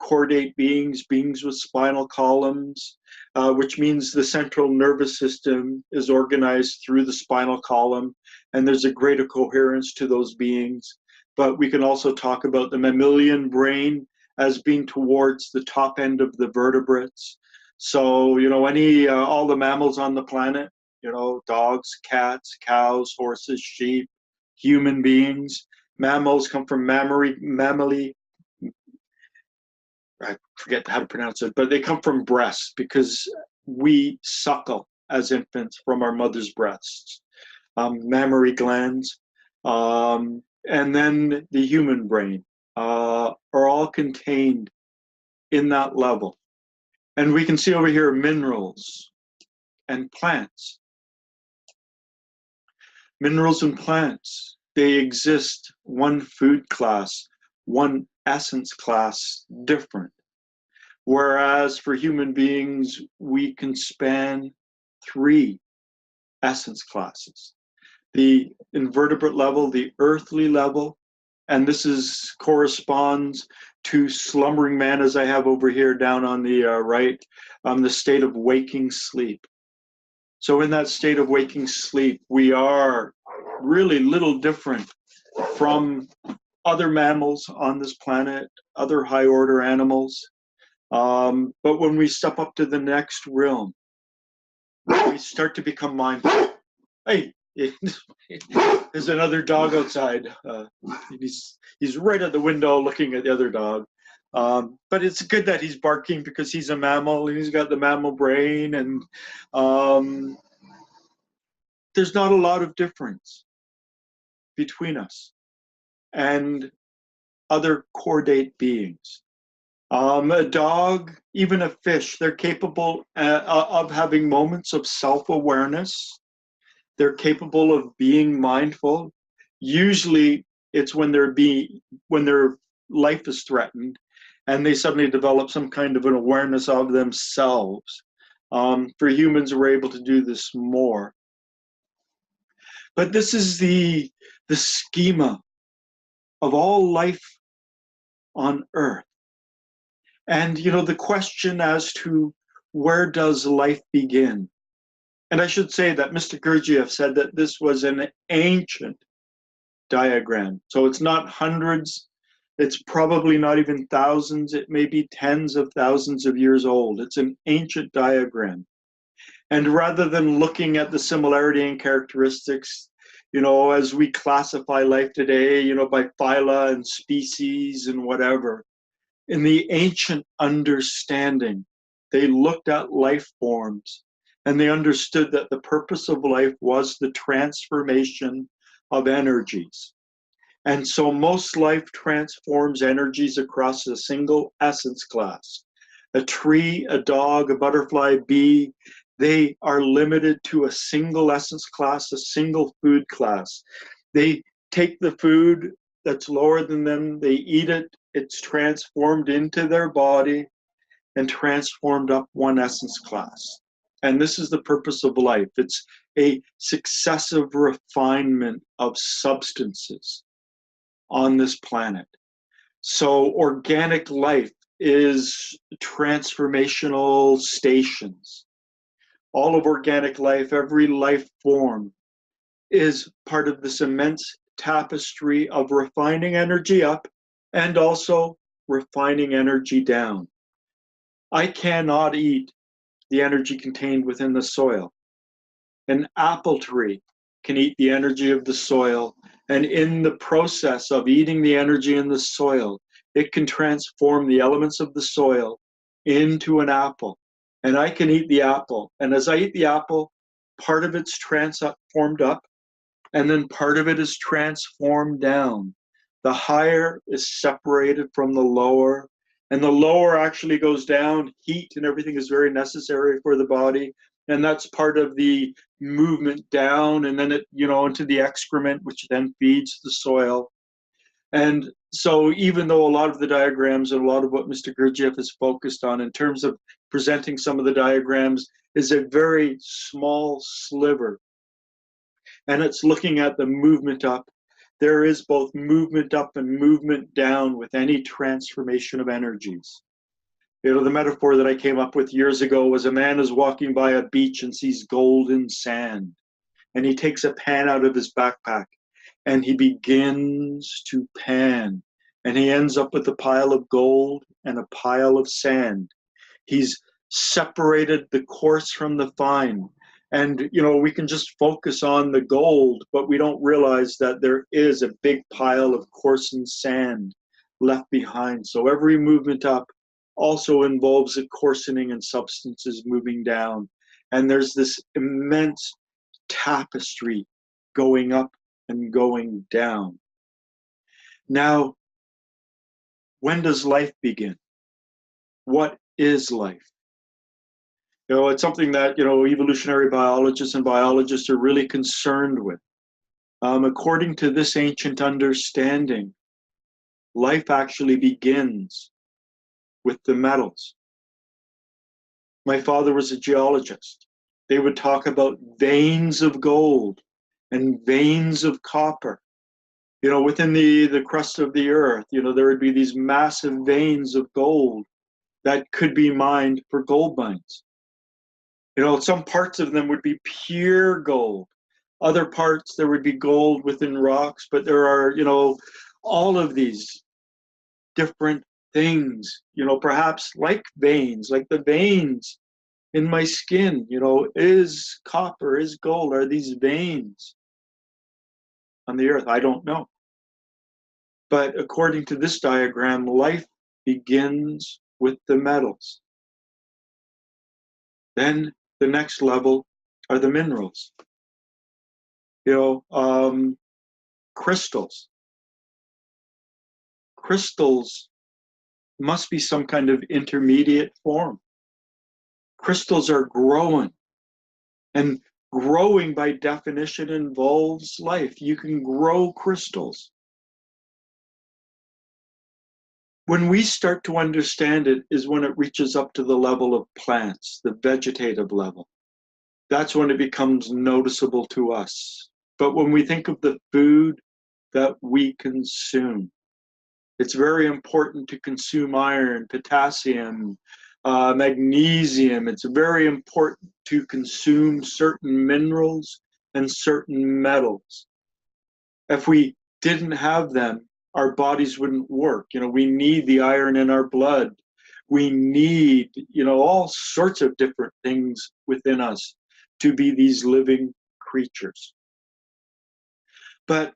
S2: chordate beings with spinal columns, which means the central nervous system is organized through the spinal column, and there's a greater coherence to those beings. but we can also talk about the mammalian brain as being towards the top end of the vertebrates. So, all the mammals on the planet, dogs, cats, cows, horses, sheep, human beings. Mammals come from mammally, I forget how to pronounce it, but they come from breasts because we suckle as infants from our mother's breasts. Mammary glands, and then the human brain are all contained in that level. And we can see over here minerals and plants. Minerals and plants, they exist one food class, one essence class different. Whereas for human beings, we can span 3 essence classes. The invertebrate level, the earthly level, and this corresponds to slumbering man, as I have over here down on the right, the state of waking sleep. So in that state of waking sleep, we are really little different from other mammals on this planet, other high order animals. But when we step up to the next realm, we start to become mindful. Hey, there's another dog outside. He's right at the window looking at the other dog. But it's good that he's barking because he's a mammal and he's got the mammal brain, and there's not a lot of difference between us and other chordate beings. A dog, even a fish, they're capable of having moments of self-awareness. They're capable of being mindful. Usually it's when their life is threatened and they suddenly develop some kind of an awareness of themselves. For humans, we're able to do this more. But this is the schema of all life on Earth. And, the question as to where does life begin? And I should say that Mr. Gurdjieff said that this was an ancient diagram. So it's not hundreds, it's probably not even thousands, it may be tens of thousands of years old. It's an ancient diagram. And rather than looking at the similarity and characteristics, as we classify life today, by phyla and species and whatever, in the ancient understanding, they looked at life forms and they understood that the purpose of life was the transformation of energies. And so most life transforms energies across a single essence class. A tree, a dog, a butterfly, a bee, they are limited to a single essence class, a single food class. They take the food that's lower than them, they eat it, it's transformed into their body and transformed up one essence class. And this is the purpose of life. It's a successive refinement of substances on this planet. So organic life is transformational stations. All of organic life, every life form, is part of this immense tapestry of refining energy up and also refining energy down. I cannot eat the energy contained within the soil. An apple tree can eat the energy of the soil, and in the process of eating the energy in the soil, it can transform the elements of the soil into an apple. And I can eat the apple, and as I eat the apple, part of it's transformed up, and then part of it is transformed down. The higher is separated from the lower, and the lower actually goes down. Heat and everything is very necessary for the body, and that's part of the movement down, and then it, into the excrement, which then feeds the soil. And so even though a lot of the diagrams and a lot of what Mr. Gurdjieff is focused on in terms of presenting some of the diagrams is a very small sliver, and it's looking at the movement up. There is both movement up and movement down with any transformation of energies. The metaphor that I came up with years ago was a man is walking by a beach and sees golden sand. And he takes a pan out of his backpack and he begins to pan, and he ends up with a pile of gold and a pile of sand. He's separated the coarse from the fine. And, you know, we can just focus on the gold, but we don't realize that there is a big pile of coarsened sand left behind. So every movement up also involves a coarsening and substances moving down. And there's this immense tapestry going up and going down. Now, when does life begin? What is life? You know, it's something that, you know, evolutionary biologists and biologists are really concerned with. According to this ancient understanding, life actually begins with the metals. My father was a geologist. They would talk about veins of gold and veins of copper. You know, within the crust of the earth, you know, there would be these massive veins of gold that could be mined for gold mines. You know, some parts of them would be pure gold. Other parts, there would be gold within rocks, but there are, you know, all of these different things, you know, perhaps like veins, like the veins in my skin, you know, is copper, is gold, are these veins on the earth? I don't know. But according to this diagram, life begins with the metals. Then the next level are the minerals. You know, crystals. Crystals must be some kind of intermediate form. Crystals are growing, and growing by definition involves life. You can grow crystals. When we start to understand it is when it reaches up to the level of plants, the vegetative level. That's when it becomes noticeable to us. But when we think of the food that we consume, it's very important to consume iron, potassium, magnesium. It's very important to consume certain minerals and certain metals. If we didn't have them, our bodies wouldn't work. You know, we need the iron in our blood. We need, you know, all sorts of different things within us to be these living creatures. But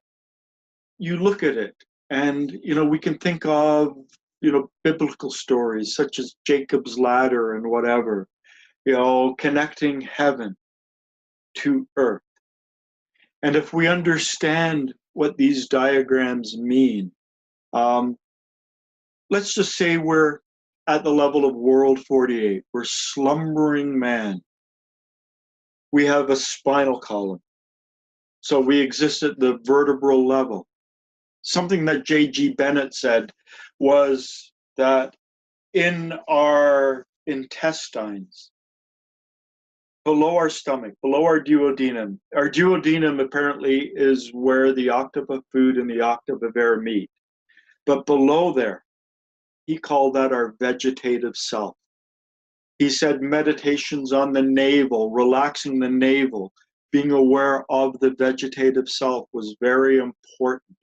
S2: you look at it, and, you know, we can think of, you know, biblical stories such as Jacob's ladder and whatever, you know, connecting heaven to earth. And if we understand what these diagrams mean, let's just say we're at the level of World 48. We're slumbering man. We have a spinal column. So we exist at the vertebral level. Something that J.G. Bennett said was that in our intestines, below our stomach, below our duodenum apparently is where the octave of food and the octave of air meet. But below there, he called that our vegetative self. He said meditations on the navel, relaxing the navel, being aware of the vegetative self was very important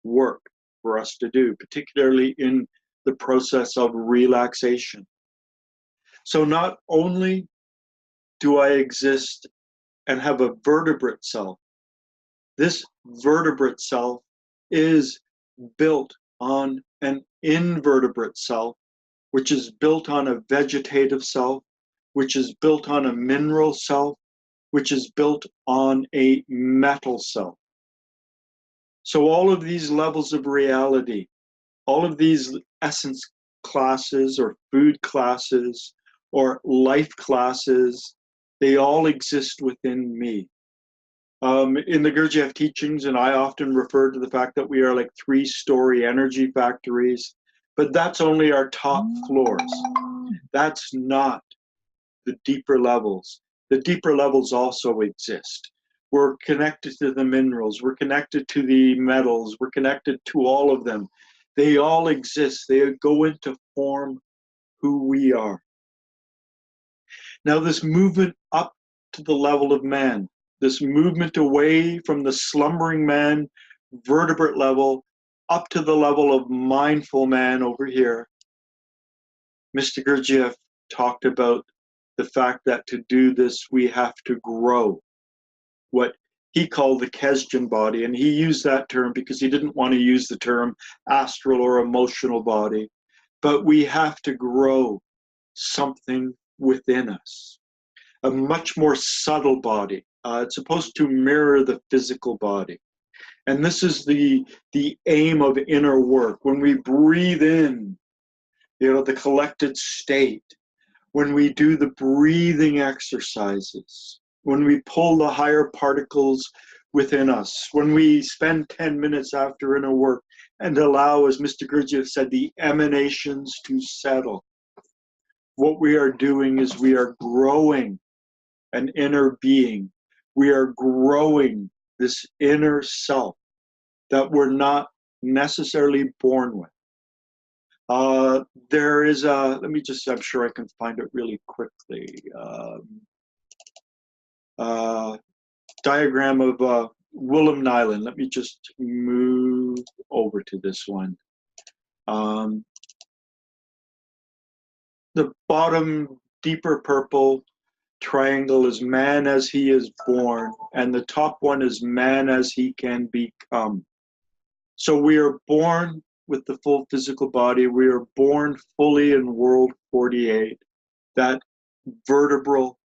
S2: work for us to do, particularly in the process of relaxation. So not only do I exist and have a vertebrate self, this vertebrate self is built on an invertebrate self, which is built on a vegetative self, which is built on a mineral self, which is built on a metal self. So all of these levels of reality, all of these essence classes or food classes or life classes, they all exist within me. In the Gurdjieff teachings, and I often refer to the fact that we are like 3-story energy factories, but that's only our top floors. That's not the deeper levels. The deeper levels also exist. We're connected to the minerals, we're connected to the metals, we're connected to all of them. They all exist. They go into form who we are. Now this movement up to the level of man, this movement away from the slumbering man, vertebrate level up to the level of mindful man over here. Mr. Gurdjieff talked about the fact that to do this, we have to grow what he called the Kesdjan body. And he used that term because he didn't want to use the term astral or emotional body. But we have to grow something within us, a much more subtle body. It's supposed to mirror the physical body. And this is the aim of inner work. When we breathe in, the collected state, when we do the breathing exercises, when we pull the higher particles within us, when we spend 10 minutes after inner work and allow, as Mr. Gurdjieff said, the emanations to settle. What we are doing is we are growing an inner being. We are growing this inner self that we're not necessarily born with. There is a, I'm sure I can find it really quickly. Diagram of Willem Nyland. Let me just move over to this one. The bottom deeper purple triangle is man as he is born, and the top one is man as he can become. So we are born with the full physical body. We are born fully in world 48, that vertebral,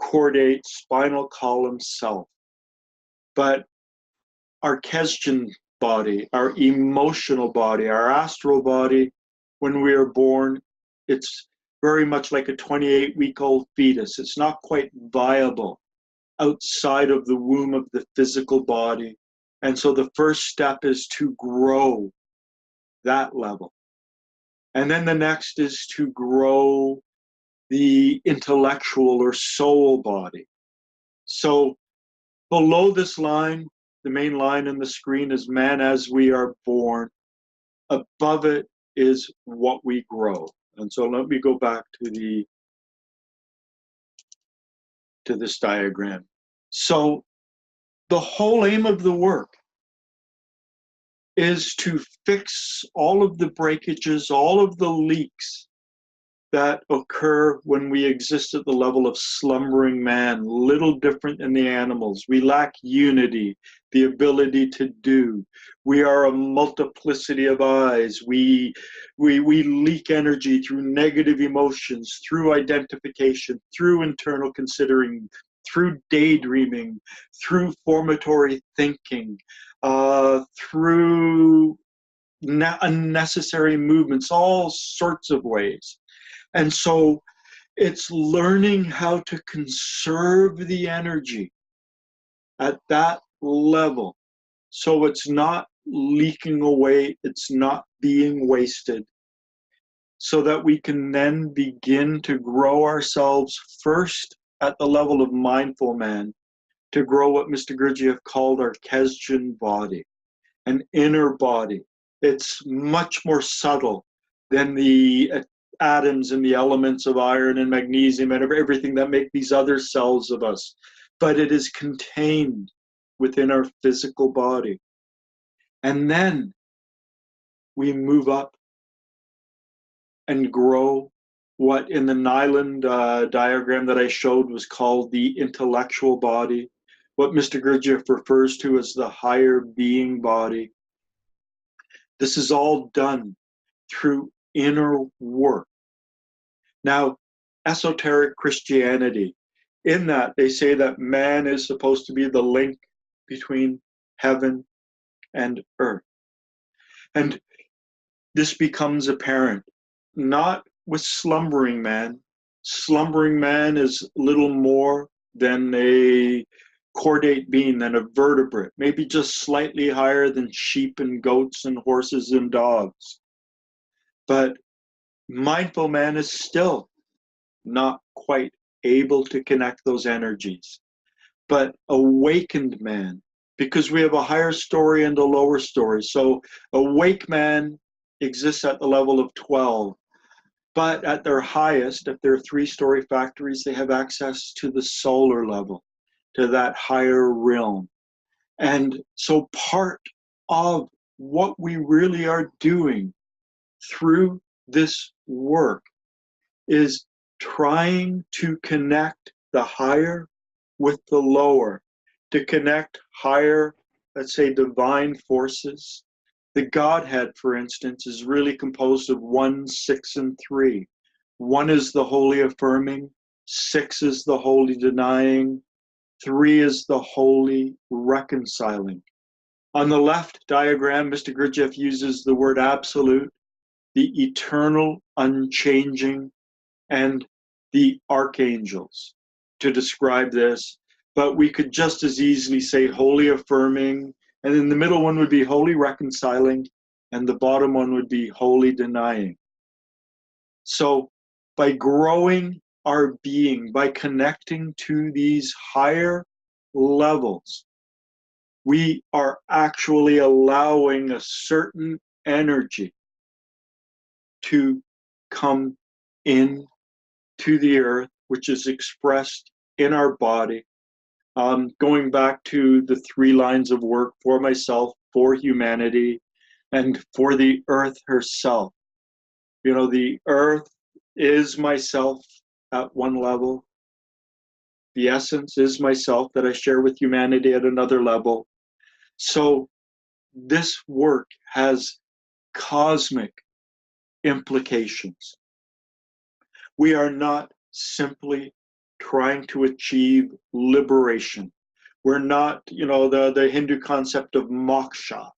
S2: chordate, spinal column self. But our Kesdjan body, our emotional body, our astral body, when we are born, it's very much like a 28-week-old fetus. It's not quite viable outside of the womb of the physical body. And so the first step is to grow that level. And then the next is to grow the intellectual or soul body. So below this line, the main line in the screen is man as we are born. Above it is what we grow. And so let me go back to this diagram. So the whole aim of the work is to fix all of the breakages, all of the leaks that occur when we exist at the level of slumbering man, little different than the animals. We lack unity, the ability to do. We are a multiplicity of eyes. We leak energy through negative emotions, through identification, through internal considering, through daydreaming, through formatory thinking, through unnecessary movements, all sorts of ways. And so it's learning how to conserve the energy at that level so it's not leaking away, it's not being wasted, so that we can then begin to grow ourselves first at the level of mindful man, to grow what Mr. Gurdjieff called our Kesdjan body, an inner body. It's much more subtle than the atoms and the elements of iron and magnesium and everything that make these other cells of us. But it is contained within our physical body. And then we move up and grow what in the Nyland diagram that I showed was called the intellectual body, what Mr. Gurdjieff refers to as the higher being body. This is all done through inner work. Now, esoteric Christianity, in that they say that man is supposed to be the link between heaven and earth. And this becomes apparent, not with slumbering man. Slumbering man is little more than a chordate being, than a vertebrate, maybe just slightly higher than sheep and goats and horses and dogs. But mindful man is still not quite able to connect those energies. But awakened man, because we have a higher story and a lower story. So awake man exists at the level of 12. But at their highest, if they're 3-story factories, they have access to the solar level, to that higher realm. And so part of what we really are doing through this work is trying to connect the higher with the lower, to connect higher, let's say, divine forces. The Godhead, for instance, is really composed of 1, 6, and 3. 1 is the holy affirming, 6 is the holy denying, 3 is the holy reconciling. On the left diagram, Mr. Gurdjieff uses the word absolute, the eternal, unchanging, and the archangels to describe this. But we could just as easily say holy affirming, and then the middle one would be holy reconciling, and the bottom one would be holy denying. So by growing our being, by connecting to these higher levels, we are actually allowing a certain energy to come in to the earth, which is expressed in our body. Going back to the 3 lines of work for myself, for humanity, and for the earth herself. You know, the earth is myself at one level. The essence is myself that I share with humanity at another level. So this work has cosmic implications. We are not simply trying to achieve liberation. We're not, the Hindu concept of moksha,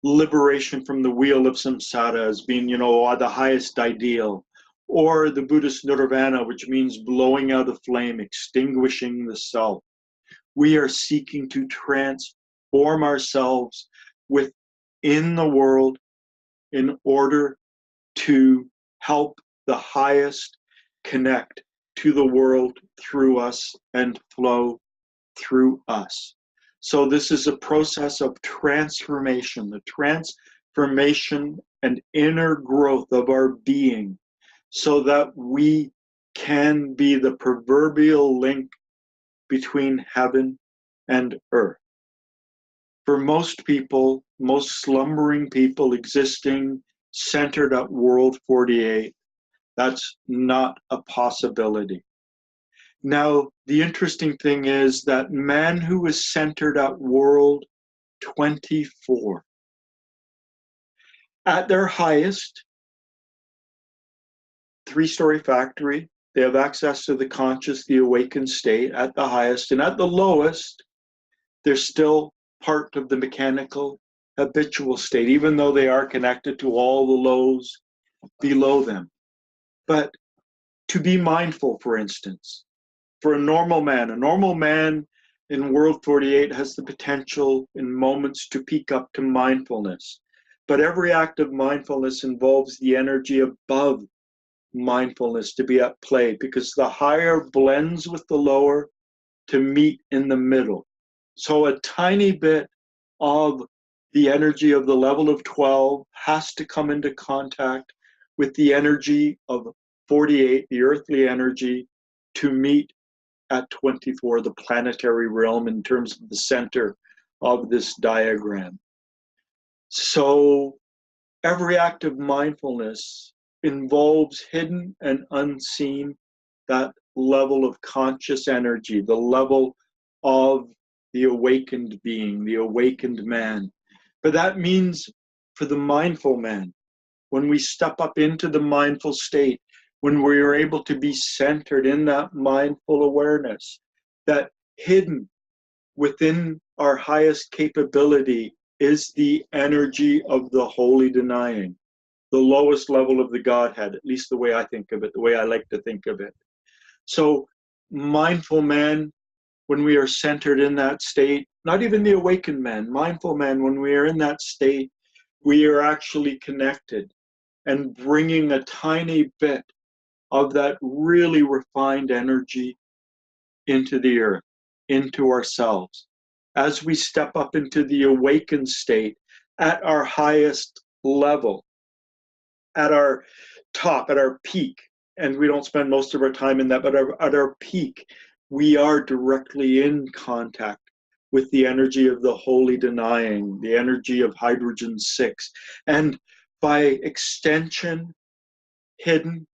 S2: liberation from the wheel of samsara as being, the highest ideal, or the Buddhist nirvana, which means blowing out a flame, extinguishing the self. We are seeking to transform ourselves within the world in order to help the highest connect to the world through us and flow through us. So this is a process of transformation, the transformation and inner growth of our being, so that we can be the proverbial link between heaven and earth. For most people, most slumbering people existing centered at World 48, that's not a possibility. Now, the interesting thing is that man who is centered at World 24, at their highest, 3-story factory, they have access to the conscious, the awakened state at the highest, and at the lowest, they're still part of the mechanical, habitual state, even though they are connected to all the lows below them. But to be mindful, for instance, for a normal man in World 48 has the potential in moments to peak up to mindfulness. But every act of mindfulness involves the energy above mindfulness to be at play, because the higher blends with the lower to meet in the middle. So a tiny bit of the energy of the level of 12 has to come into contact with the energy of 48, the earthly energy, to meet at 24, the planetary realm, in terms of the center of this diagram. So every act of mindfulness involves hidden and unseen, that level of conscious energy, the level of the awakened being, the awakened man. But that means for the mindful man, when we step up into the mindful state, when we are able to be centered in that mindful awareness, that hidden within our highest capability is the energy of the holy denying, the lowest level of the Godhead, at least the way I think of it, the way I like to think of it. So mindful man, when we are centered in that state, not even the awakened man, mindful man, when we are in that state, we are actually connected and bringing a tiny bit of that really refined energy into the earth, into ourselves. As we step up into the awakened state at our highest level, at our top, at our peak, and we don't spend most of our time in that, but at our peak, we are directly in contact with the energy of the holy denying, the energy of hydrogen 6, and by extension, hidden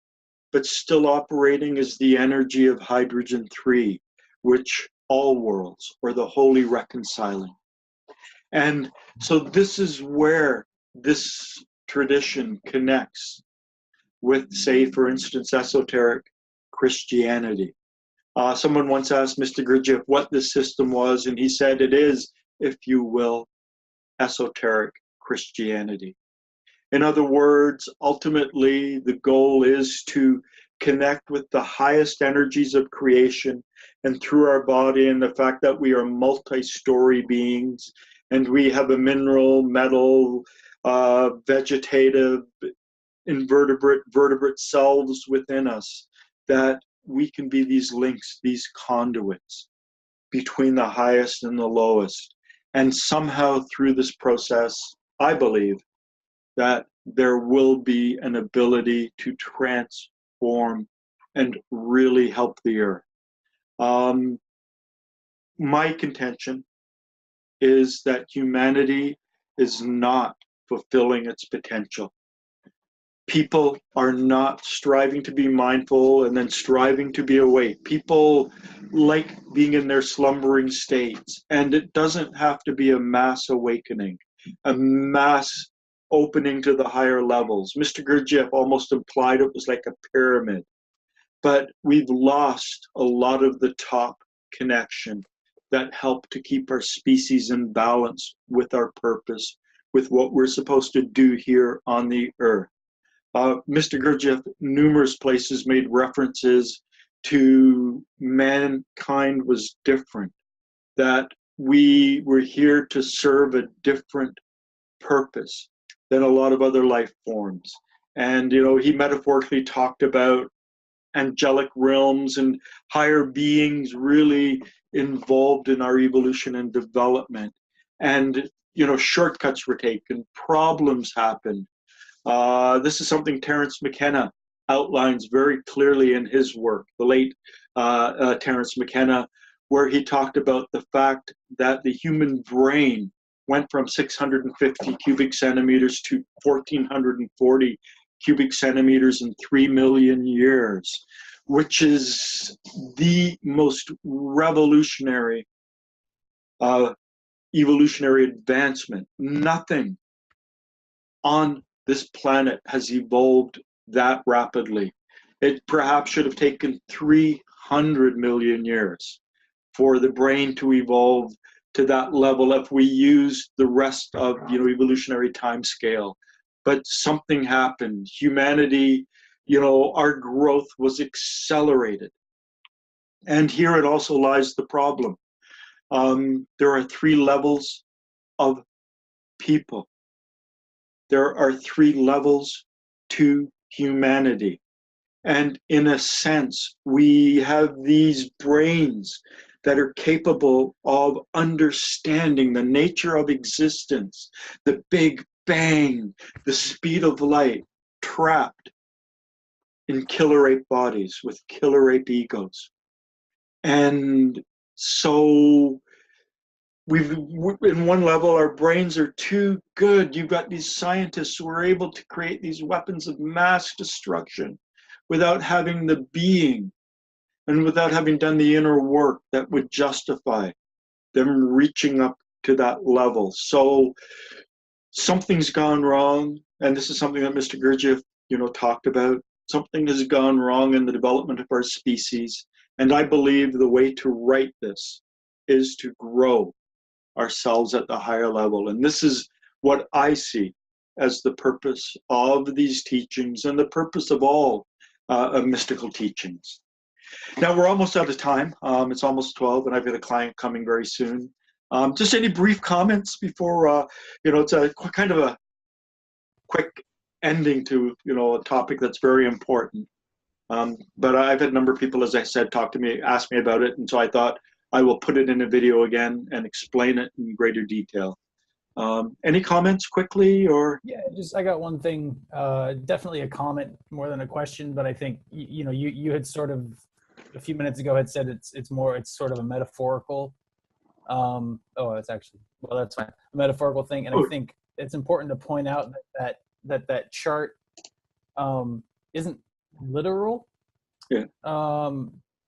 S2: but still operating is the energy of hydrogen 3, which all worlds, or the holy reconciling. And so this is where this tradition connects with, say, for instance, esoteric Christianity. Someone once asked Mr. Gurdjieff what this system was, and he said it is, if you will, esoteric Christianity. In other words, ultimately, the goal is to connect with the highest energies of creation, and through our body and the fact that we are multi-story beings, and we have a mineral, metal, vegetative, invertebrate, vertebrate selves within us, that we can be these links, these conduits between the highest and the lowest. And somehow through this process, I believe that there will be an ability to transform and really help the earth. My contention is that humanity is not fulfilling its potential. People are not striving to be mindful and then striving to be awake. People like being in their slumbering states, and it doesn't have to be a mass awakening, a mass opening to the higher levels. Mr. Gurdjieff almost implied it was like a pyramid, but we've lost a lot of the top connection that helped to keep our species in balance with our purpose, with what we're supposed to do here on the earth. Mr. Gurdjieff, numerous places made references to mankind was different, that we were here to serve a different purpose than a lot of other life forms. And, you know, he metaphorically talked about angelic realms and higher beings really involved in our evolution and development. And, you know, shortcuts were taken, problems happened. This is something Terence McKenna outlines very clearly in his work, the late Terence McKenna, where he talked about the fact that the human brain went from 650 cubic centimeters to 1,440 cubic centimeters in 3 million years, which is the most revolutionary evolutionary advancement. Nothing on this planet has evolved that rapidly. It perhaps should have taken 300 million years for the brain to evolve to that level if we use the rest of, you know, evolutionary time scale. But something happened. Humanity, you know, our growth was accelerated. And here it also lies the problem. There are 3 levels of people. There are 3 levels to humanity. And in a sense, we have these brains that are capable of understanding the nature of existence, the Big Bang, the speed of light, trapped in killer ape bodies with killer ape egos. And so in one level, our brains are too good. You've got these scientists who are able to create these weapons of mass destruction without having the being and without having done the inner work that would justify them reaching up to that level. So something's gone wrong, and this is something that Mr. Gurdjieff, you know, talked about. Something has gone wrong in the development of our species, and I believe the way to right this is to grow ourselves at the higher level. And this is what I see as the purpose of these teachings and the purpose of all mystical teachings. Now we're almost out of time. It's almost 12 and I've got a client coming very soon. Just any brief comments before, you know, it's a kind of a quick ending to, you know, a topic that's very important. But I've had a number of people, as I said, talk to me, ask me about it. And so I thought I will put it in a video again and explain it in greater detail. Any comments quickly or? Yeah,
S3: I got one thing, definitely a comment more than a question, but I think, you know, you had sort of a few minutes ago had said it's sort of a metaphorical Oh, that's actually, well, that's fine. A metaphorical thing. And I think it's important to point out that chart isn't literal.
S2: Yeah.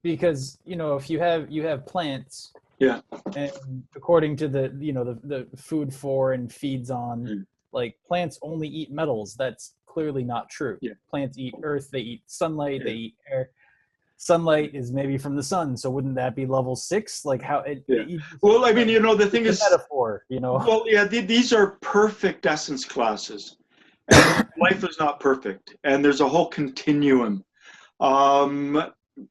S3: Because, you know, if you have plants,
S2: yeah,
S3: and according to the food for and feeds on, like, plants only eat metals. That's clearly not true.
S2: Yeah.
S3: Plants eat earth, they eat sunlight, they eat air. Sunlight is maybe from the sun, so wouldn't that be level 6? Like, how it,
S2: well, I mean, you know, the thing is,
S3: metaphor, you know.
S2: Well, yeah, these are perfect essence classes, and life is not perfect, and there's a whole continuum.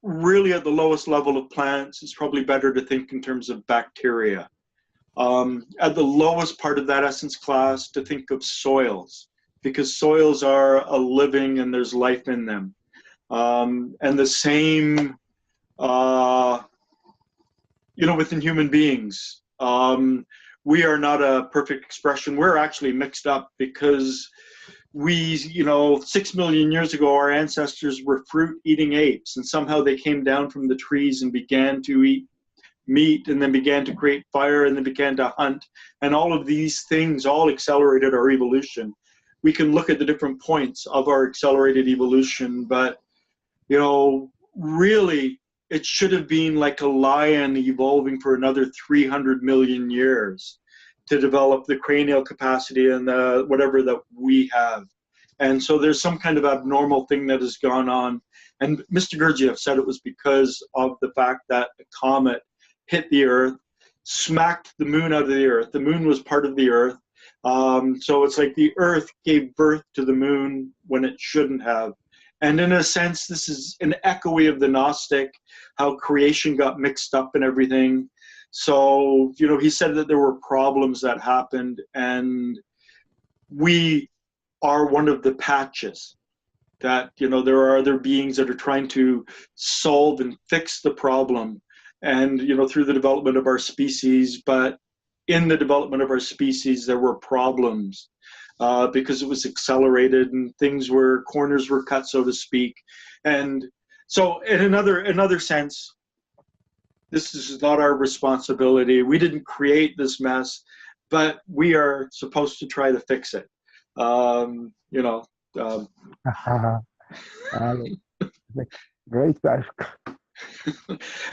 S2: Really, at the lowest level of plants, it's probably better to think in terms of bacteria. At the lowest part of that essence class, to think of soils, because soils are a living and there's life in them. And the same, you know, within human beings. We are not a perfect expression. We're actually mixed up because we, you know, 6 million years ago, our ancestors were fruit-eating apes, and somehow they came down from the trees and began to eat meat, and then began to create fire, and then began to hunt. And all of these things all accelerated our evolution. We can look at the different points of our accelerated evolution, but, you know, really, it should have been like a lion evolving for another 300 million years to develop the cranial capacity and the whatever that we have. And so there's some kind of abnormal thing that has gone on. And Mr. Gurdjieff said it was because of the fact that a comet hit the Earth, smacked the moon out of the Earth. The moon was part of the Earth. So it's like the Earth gave birth to the moon when it shouldn't have. And in a sense, this is an echoey of the Gnostic, how creation got mixed up and everything. So, you know, he said that there were problems that happened, and we are one of the patches that, you know, there are other beings that are trying to solve and fix the problem. And, you know, through the development of our species, but in the development of our species, there were problems. Because it was accelerated and corners were cut, so to speak. And so in another sense, this is not our responsibility. We didn't create this mess, but we are supposed to try to fix it. You know.
S1: Great task.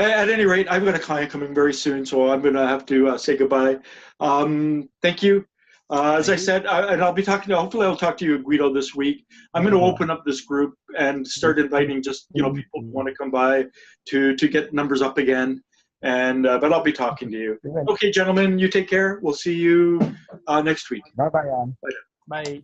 S2: At any rate, I've got a client coming very soon, so I'm going to have to say goodbye. Thank you. As I said, and I'll be talking hopefully I'll talk to you, Guido, this week. I'm going to open up this group and start inviting just, you know, people who want to come by to get numbers up again. And, but I'll be talking to you. Okay, gentlemen, you take care. We'll see you next week.
S1: Bye-bye.
S3: Bye.